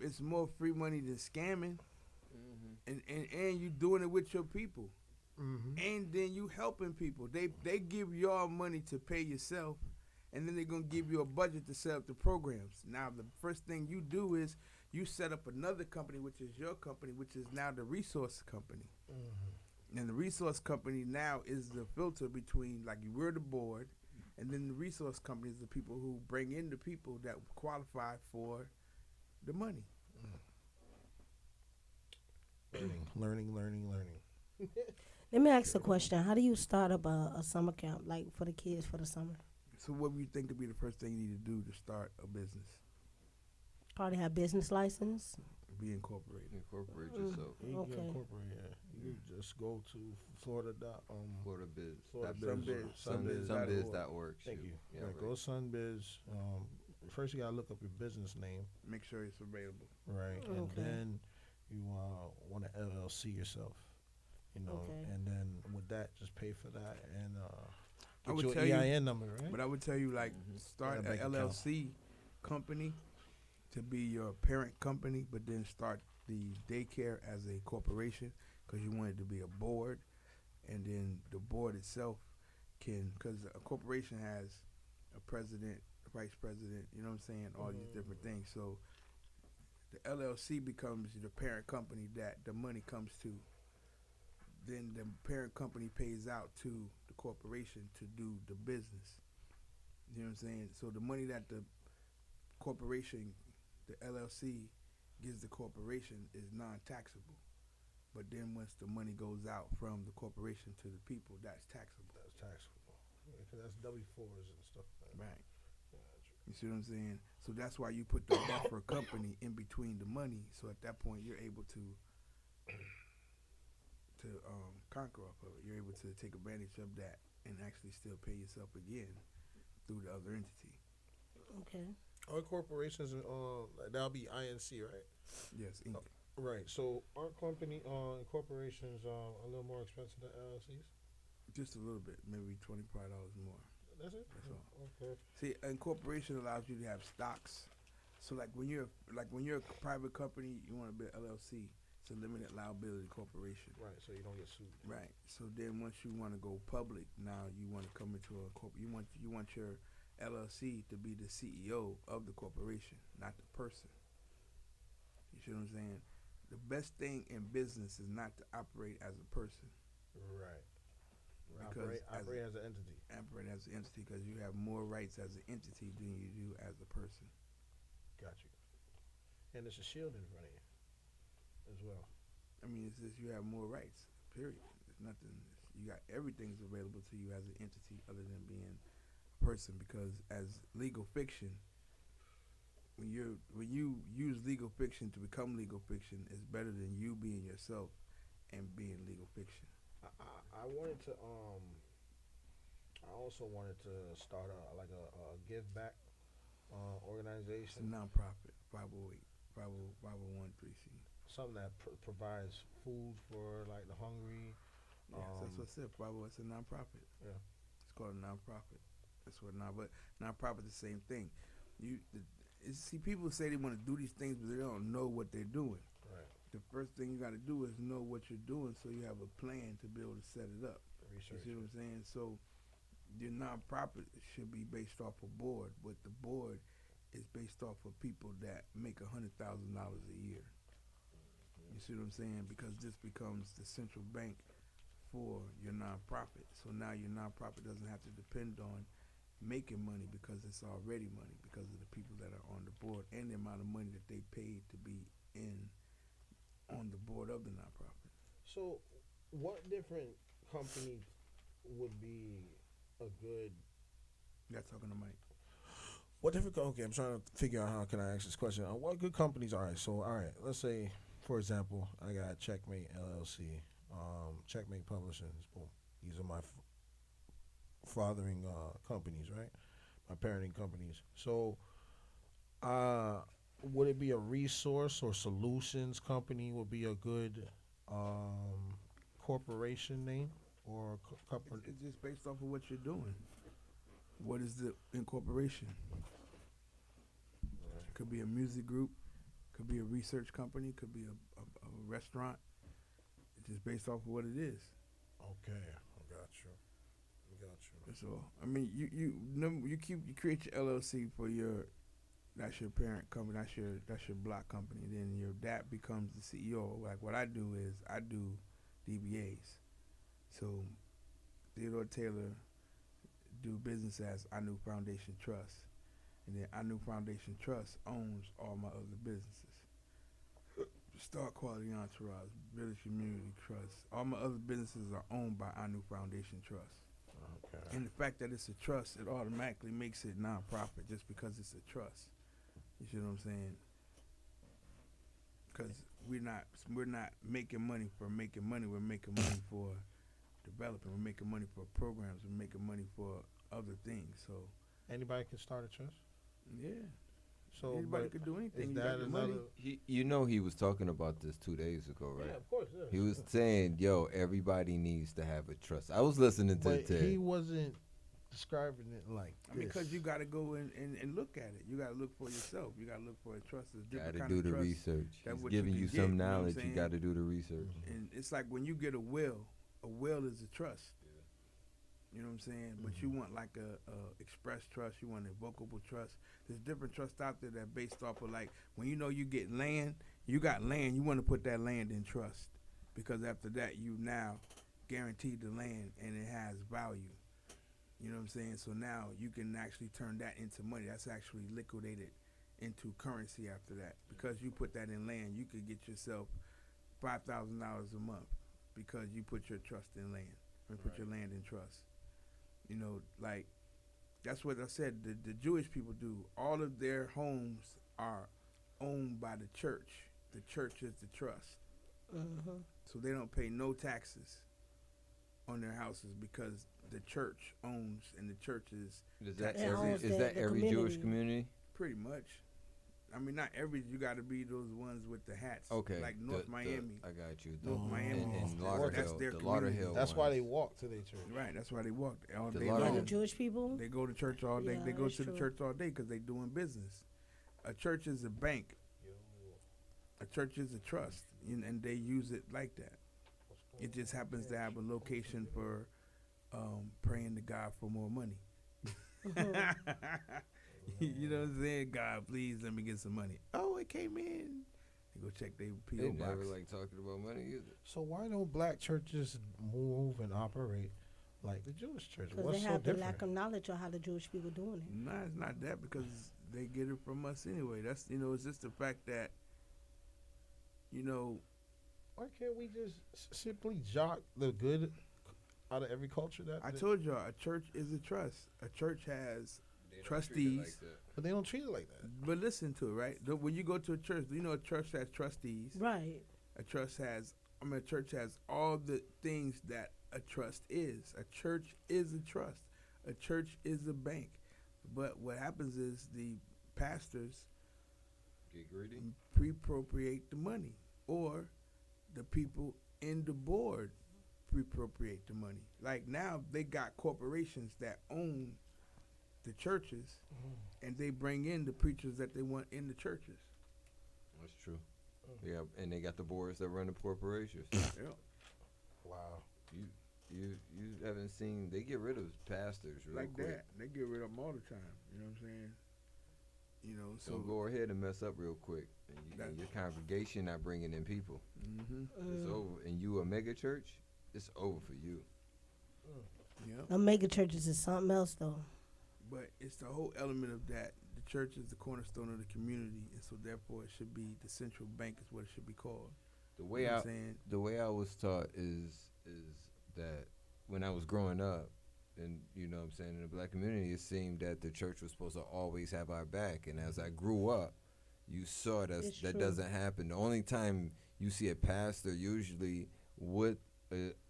It's more free money than scamming. And you doing it with your people. And then you helping people. They give y'all money to pay yourself, and then they're going to give you a budget to set up the programs. Now, the first thing you do is you set up another company, which is your company, which is now the resource company. And the resource company now is the filter between, like, we're the board, and then the resource company is the people who bring in the people that qualify for the money. Learning. Let me ask a question. How do you start up a summer camp, like for the kids for the summer? So what do you think would be the first thing you need to do to start a business? Probably have business license. Be incorporated. Incorporate yourself. You can Okay. incorporate, You just go to Florida. Florida Biz. Sunbiz. That works. Thank you. Yeah, Yeah, right. go Sunbiz. First you gotta look up your business name, Make sure it's available. right? And Okay. then you want to LLC yourself, Okay. and then with that, just pay for that and I get would your tell you- EIN number, right? But I would tell you, like, start Yeah, an bank account. LLC company to be your parent company, but then start the daycare as a corporation because you want it to be a board, and then the board itself can, because a corporation has a president, a vice president, you know what I'm saying, all these different things. So the LLC becomes the parent company that the money comes to. Then the parent company pays out to the corporation to do the business. You know what I'm saying? So the money that the corporation, the LLC, gives the corporation is non-taxable. But then once the money goes out from the corporation to the people, that's taxable. That's taxable. Because that's W-4s and stuff like that. Right. You see what I'm saying? So that's why you put the buffer company in between the money. So at that point, you're able to conquer off of it. You're able to take advantage of that and actually still pay yourself again through the other entity. Okay. Our corporations, that'll be INC, right? Yes, Inc. Right. So our company, corporations, a little more expensive than LLCs. Just a little bit, maybe $25 more. That's it. That's all. Okay. See, incorporation allows you to have stocks. So like when you're a private company, you want to be an LLC. It's a limited liability corporation. Right. So you don't get sued. Right. So then once you want to go public, now you want to come into a corp. You want your LLC to be the CEO of the corporation, not the person. You see what I'm saying? The best thing in business is not to operate as a person. Right. Because Operate as an entity. Operate as an entity because you have more rights as an entity than you do as a person. Got you. And there's a shield in front of you as well. I mean, it's just you have more rights. Period. It's nothing. You got everything's available to you as an entity other than being a person. Because as legal fiction, when you use legal fiction to become legal fiction, it's better than you being yourself and being legal fiction. I wanted to I also wanted to start a give back It's a organization, nonprofit, 508, 501(c). something that provides food for like the hungry. Yes, that's what I said. 508, it's a nonprofit. Yeah. It's called a nonprofit. That's what but nonprofit is the same thing. See, people say they want to do these things, but they don't know what they're doing. Right. The first thing you got to do is know what you're doing, so you have a plan to be able to set it up. Research. You see what I'm saying? So your nonprofit should be based off a board, but the board is based off of people that make $100,000 a year. You see what I'm saying? Because this becomes the central bank for your nonprofit. So now your nonprofit doesn't have to depend on making money because it's already money because of the people that are on the board and the amount of money that they paid to be on the board of the nonprofit. So, what different company would be a good? You got talking to Mike. What different? Okay, I'm trying to figure out how can I ask this question. What good companies? All right. Let's say, for example, I got Checkmate LLC, Checkmate Publishings. Boom. These are my fathering companies, right? My parenting companies. So, would it be a resource or solutions company would be a good corporation name or company? It's just based off of what you're doing. What is the incorporation? Could be a music group, could be a research company, could be a restaurant. It's just based off of what it is. Okay, I got you. That's all. I mean, you create your LLC for that's your parent company, that's your block company. Then your dad becomes the CEO. Like what I do is I do DBAs. So Theodore Taylor do business as I Knew Foundation Trust, and then I Knew Foundation Trust owns all my other businesses. Star Quality Entourage, Village Community Trust. All my other businesses are owned by I Knew Foundation Trust. Okay. And the fact that it's a trust, it automatically makes it nonprofit just because it's a trust. You see what I'm saying? Because we're not making money for making money. We're making money for developing. We're making money for programs. We're making money for other things. So Anybody can start a trust. yeah, So anybody but could do anything. is You that got the money. another? He was talking about this 2 days ago, right? Yeah, of course. Yeah. He was saying, "Yo, everybody needs to have a trust." I was listening But to he wasn't describing it like I mean, this. because you got to go and look at it. You got to look for yourself. You got to look for a trust. There's Got different to kind do of the trust. research. That's He's what you giving can you get, some you know what I'm knowledge. You saying? got to do the research. And it's like when you get a will is a trust. You know what I'm saying? But you want like a express trust. You want a revocable trust. There's different trusts out there that are based off of like when you know you get land, you got land, you want to put that land in trust because after that you now guaranteed the land and it has value. You know what I'm saying? So now you can actually turn that into money. That's actually liquidated into currency after that because you put that in land. You could get yourself $5,000 a month because you put your trust in land or put your land in trust. You know, like that's what I said. The Jewish people do. All of their homes are owned by the church. The church is the trust, so they don't pay no taxes on their houses because the church owns and the church is Is that Yeah, every? owns Is the that every Jewish community. community? pretty much. I mean, not every. You got to be those ones with the hats. Okay. Like North Miami. I got you. North Miami. And That's Lauderhill. their The community. Lauderhill. That's why they ones. walk to their church. Right. That's why they walk all The day lot of Oh, long. the Jewish people. They go to church all day. Yeah, They go that's to the true. church all day because they doing business. A church is a bank. A church is a trust, and they use it like that. It just happens to have a location for praying to God for more money. You know what I'm saying? God, please let me get some money. Oh, it came in. They go check their They P.O. box. never like talking about money either. So why don't black churches move and operate like the Jewish church? Because What's they so have the different? lack of knowledge of how the Jewish people doing it. Nah, it's not that because they get it from us anyway. That's it's just the fact that Why can't we just simply jock the good out of every culture? I told y'all a church is a trust. A church has trustees. But they don't treat it like that. But listen to it, right? When you go to a church, do you know a church has trustees? Right. A church has all the things that a trust is. A church is a trust. A church is a bank. But what happens is the pastors Get greedy. pre-appropriate the money, or the people in the board pre-appropriate the money. Like now, they got corporations that own the churches, and they bring in the preachers that they want in the churches. That's true. Yeah, and they got the boards that run the corporations. Yeah. Wow. You haven't seen they get rid of pastors real Like quick. that. They get rid of them all the time. You know what I'm saying? So Don't go ahead and mess up real quick. And your congregation not bringing in people. It's over. And you a mega church, it's over for you. Yeah. The mega churches is something else though. But it's the whole element of that. The church is the cornerstone of the community, and so therefore it should be the central bank is what it should be called. The way You know I what I'm saying? the way I was taught is that when I was growing up, and you know what I'm saying, in the black community, it seemed that the church was supposed to always have our back. And as I grew up, you saw that It's that true. doesn't happen. The only time you see a pastor usually with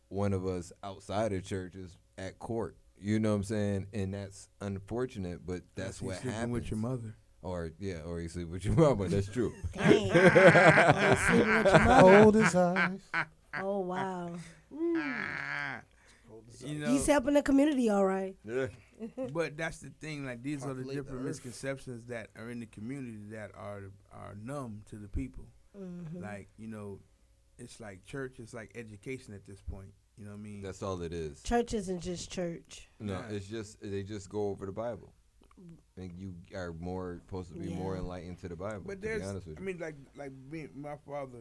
one of us outside of church is at court. You know what I'm saying? And that's unfortunate, but that's You what sleeping happens. with your mother. Or you sleep with your mama. That's true. Damn. Oh, sleeping with your mother. Hold his eyes. Oh wow. He's helping the community, all right. Yeah. But that's the thing. Like these are the Populate the different earth. misconceptions that are in the community that are numb to the people. Like it's like church. It's like education at this point. You know what I mean? That's all it is. Church isn't just church. No, Nah. it's just they just go over the Bible. And you are more supposed to be more Yeah. enlightened to the Bible. But to there's, be honest with I you. mean, like me, my father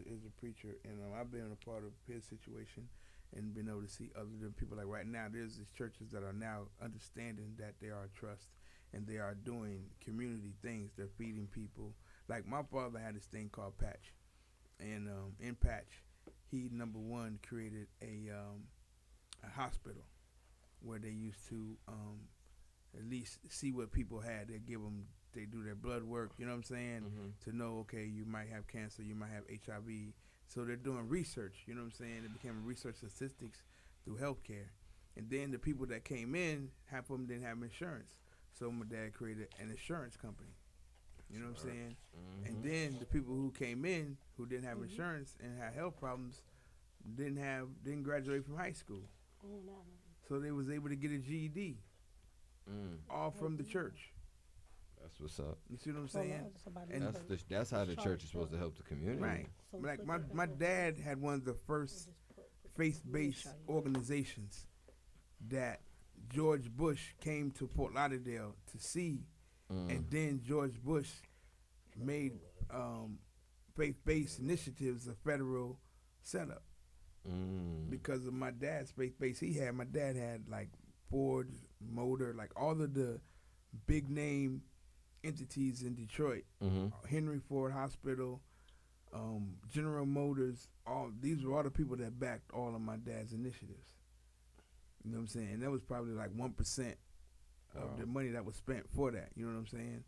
is a preacher, and I've been a part of his situation and been able to see other than people. Like right now, there's these churches that are now understanding that they are a trust and they are doing community things. They're feeding people. Like my father had this thing called Patch, and in Patch, he number one created a hospital where they used to at least see what people had. They do their blood work, you know what I'm saying, to know, okay, you might have cancer, you might have HIV. So they're doing research, you know what I'm saying? It became research statistics through healthcare. And then the people that came in, half of them didn't have insurance. So my dad created an insurance company, you know what I'm saying? And then the people who came in who didn't have insurance and had health problems didn't graduate from high school. So they was able to get a GED. all from the church. That's what's up. You see what I'm So, saying? somebody And put- That's how the church is supposed to help the community. Right. so Like put my that my back dad had one of the first faith-based organizations that George Bush came to Fort Lauderdale to see, and then George Bush made faith-based initiatives a federal setup because of my dad's faith-based. My dad had like Ford Motor, like all of the big name entities in Detroit, Henry Ford Hospital, General Motors. All these were all the people that backed all of my dad's initiatives. You know what I'm saying? And that was probably like 1% of the money that was spent for that. You know what I'm saying?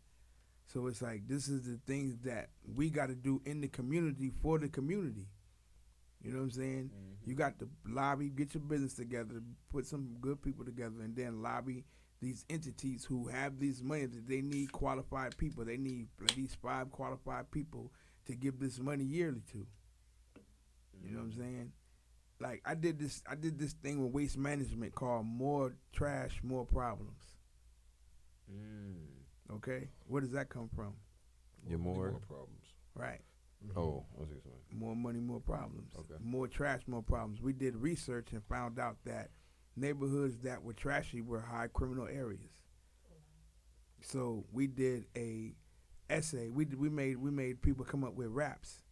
So it's like this is the things that we got to do in the community for the community. You know what I'm saying? You got to lobby, get your business together, put some good people together, and then lobby these entities who have these money that they need qualified people. They need at least 5 qualified people to give this money yearly to. You know what I'm saying? Like I did this thing with waste management called More Trash, More Problems. Okay? Where does that come from? Your more problems. Right. Oh, what's it saying? More money, more problems. Okay. More trash, more problems. We did research and found out that neighborhoods that were trashy were high criminal areas. So we did a essay. We made people come up with raps.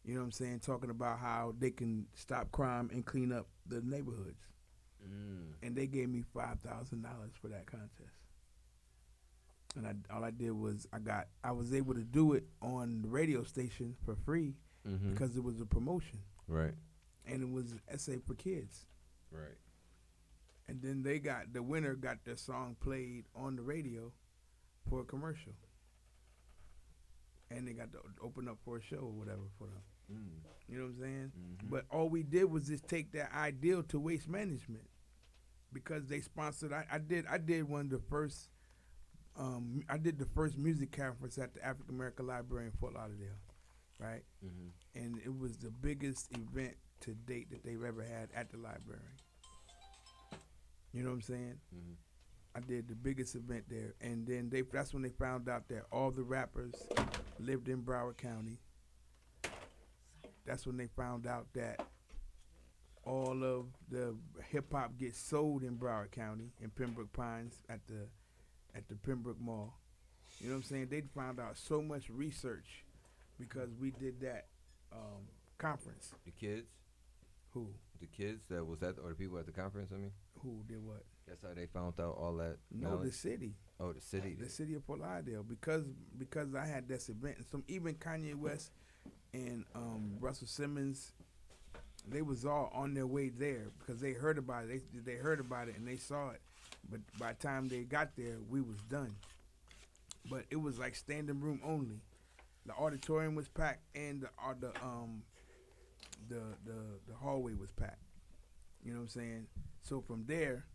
You know what I'm saying? Talking about how they can stop crime and clean up the neighborhoods. And they gave me $5,000 for that contest. And all I did was I was able to do it on the radio station for free because it was a promotion. Right. And it was an essay for kids. Right. And then the winner got their song played on the radio for a commercial. And they got to open up for a show or whatever for them. You know what I'm saying? But all we did was just take that ideal to waste management because they sponsored. I did one of the first. I did the first music conference at the African American Library in Fort Lauderdale, right? And it was the biggest event to date that they've ever had at the library. You know what I'm saying? I did the biggest event there, and then that's when they found out that all the rappers lived in Broward County. That's when they found out that all of the hip hop gets sold in Broward County in Pembroke Pines at the Pembroke Mall. You know what I'm saying? They found out so much research because we did that conference. The kids? Who? The kids that was at, or the people at the conference, I mean? Who did what? That's how they found out all that No, knowledge? the city. Oh, the city. The city of Fort Lauderdale. Because I had this event, and some even Kanye West and Russell Simmons, they was all on their way there because they heard about it. They heard about it and they saw it. But by the time they got there, we was done. But it was like standing room only. The auditorium was packed and the hallway was packed. You know what I'm saying? So from there,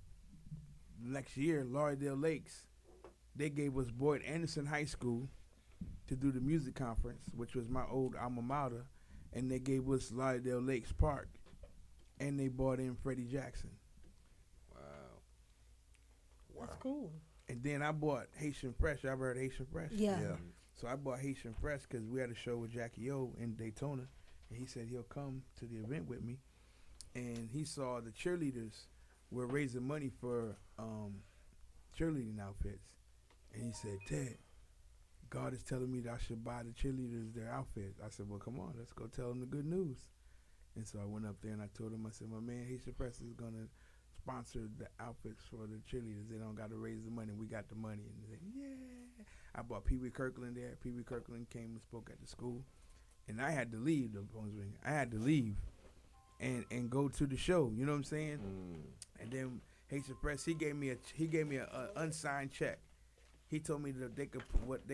next year, Lauderdale Lakes, they gave us Boyd Anderson High School to do the music conference, which was my old alma mater, and they gave us Lauderdale Lakes Park, and they brought in Freddie Jackson. That's cool. And then I bought Haitian Fresh. I've heard Haitian Fresh. Yeah. So I bought Haitian Fresh because we had a show with Jackie O in Daytona, and he said he'll come to the event with me. And he saw the cheerleaders were raising money for cheerleading outfits. And he said, Ted, God is telling me that I should buy the cheerleaders their outfits. I said, well, come on, let's go tell them the good news. And so I went up there and I told him, I said, my man, Haitian Press is going to sponsor the outfits for the cheerleaders. They don't got to raise the money. We got the money. And they said, yeah. I bought Pee Wee Kirkland there. Pee Wee Kirkland came and spoke at the school. And I had to leave. The phone was ringing. I had to leave and go to the show. You know what I'm saying? And then Haitian Press, he gave me a unsigned check. He told me that they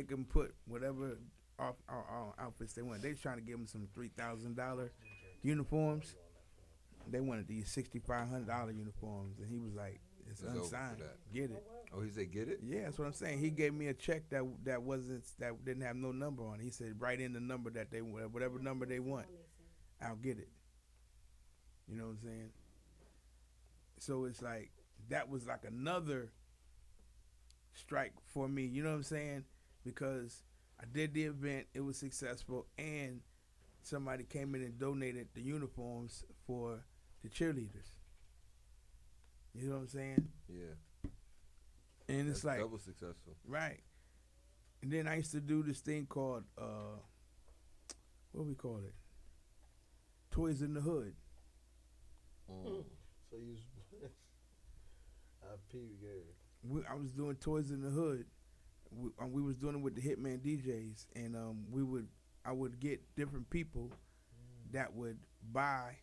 can put whatever outfits they want. They was trying to give him some $3,000 uniforms. They wanted these $6,500 uniforms, and he was like, "It's Let's go unsigned. for that. Get it." Oh, he said, get it? Yeah, that's what I'm saying. He gave me a check that didn't have no number on it. He said, "Write in the number that they want, whatever number they want. I'll get it." You know what I'm saying? So it's like that was like another strike for me. You know what I'm saying? Because I did the event, it was successful, and somebody came in and donated the uniforms for the cheerleaders. You know what I'm saying? Yeah. And That's it's like double successful. right. And then I used to do this thing called what we call it? Toys in the Hood. So you, I peep, I was doing Toys in the Hood. We was doing it with the Hitman DJs, and I would get different people that would buy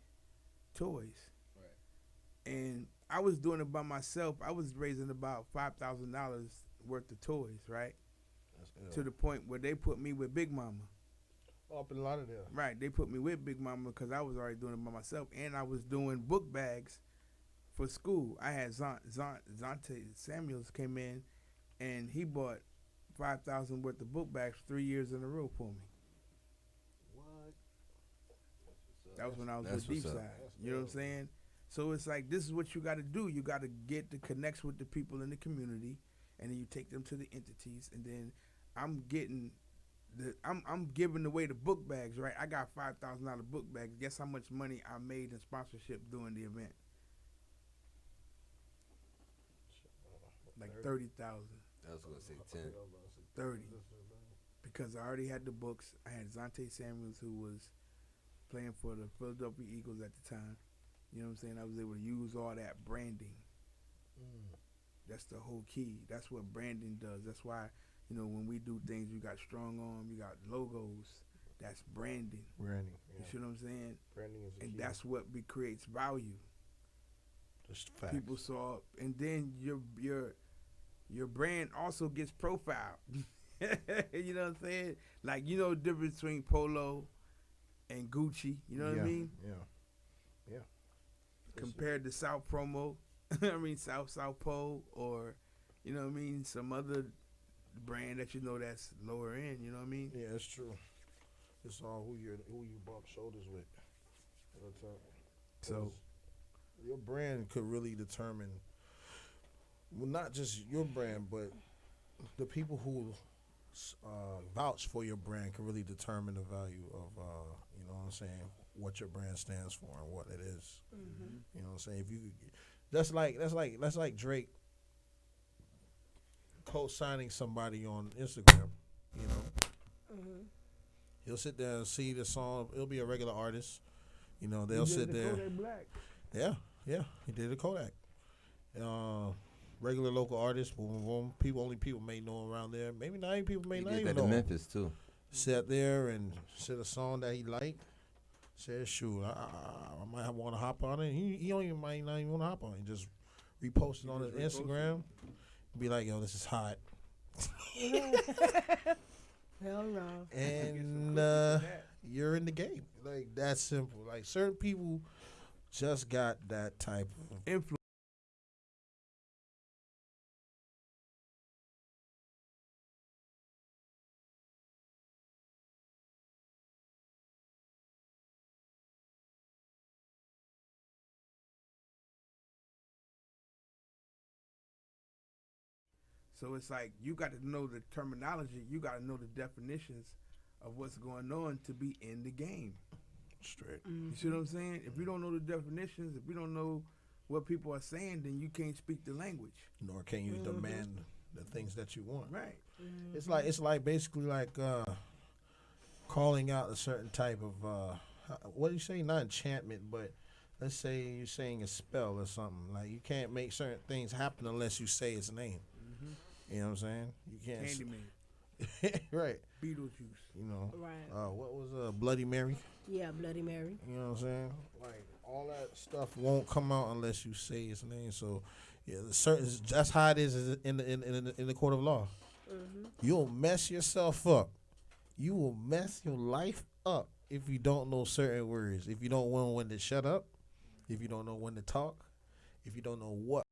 toys. Right. And I was doing it by myself. I was raising about $5,000 worth of toys, right? To the point where they put me with Big Mama. Up in Lauderdale. Right, they put me with Big Mama because I was already doing it by myself, and I was doing book bags for school. I had Zante Samuels came in, and he bought 5,000 worth of book bags 3 years in a row for me. What? That was when I was That's with what's up. Deepside. You know what I'm saying? So it's like this is what you got to do. You got to get the connects with the people in the community, and then you take them to the entities, and then I'm giving away the book bags, right? I got $5,000 book bags. Guess how much money I made in sponsorship during the event? Like 30,000. I was gonna say 10. 30. Because I already had the books. I had Zante Samuels, who was playing for the Philadelphia Eagles at the time. You know what I'm saying? I was able to use all that branding. That's the whole key. That's what branding does. That's why, you know, when we do things, you got strong arm, you got logos. That's branding. Branding. You see what I'm saying? Branding is and that's what creates value. just facts. People saw, and then your brand also gets profiled. You know what I'm saying? Like, you know the difference between Polo and Gucci. You know what I mean? Yeah. Compared to South Promo, I mean South Pole, or you know what I mean, some other brand that you know that's lower end. You know what I mean? Yeah, it's true. It's all who you bump shoulders with. So your brand could really determine, well, not just your brand, but the people who vouch for your brand can really determine the value of, you know what I'm saying, what your brand stands for and what it is. Mm-hmm. You know what I'm saying? If you, that's like Drake co-signing somebody on Instagram. You know, Mm-hmm. he'll sit there and see the song. It'll be a regular artist. You know, they'll sit there. Black. Yeah, he did a Kodak. Regular local artist, boom, boom, boom. People may know him around there. Maybe not even people may He not did even that know in him. Memphis too. Sat there and said a song that he liked. Said, shoot, I might want to hop on it. He don't even might not even want to hop on it. He just repost it on his Instagram. Be like, yo, this is hot. Hell no. And you're in the game. Like, that's simple. Like, certain people just got that type of Influence. So it's like you got to know the terminology. You got to know the definitions of what's going on to be in the game. straight. You see what I'm saying? If you don't know the definitions, if you don't know what people are saying, then you can't speak the language. Nor can you demand the things that you want. Right. It's like basically like calling out a certain type of what do you say? Not enchantment, but let's say you're saying a spell or something. Like, you can't make certain things happen unless you say its name. You know what I'm saying? You can't. Candyman, Right. Beetlejuice. You know. Right. What was Bloody Mary? Yeah, Bloody Mary. You know what I'm saying? Like, all that stuff won't come out unless you say its name. So, yeah, that's how it is in the court of law. You'll mess yourself up. You will mess your life up if you don't know certain words. If you don't know when to shut up. If you don't know when to talk. If you don't know what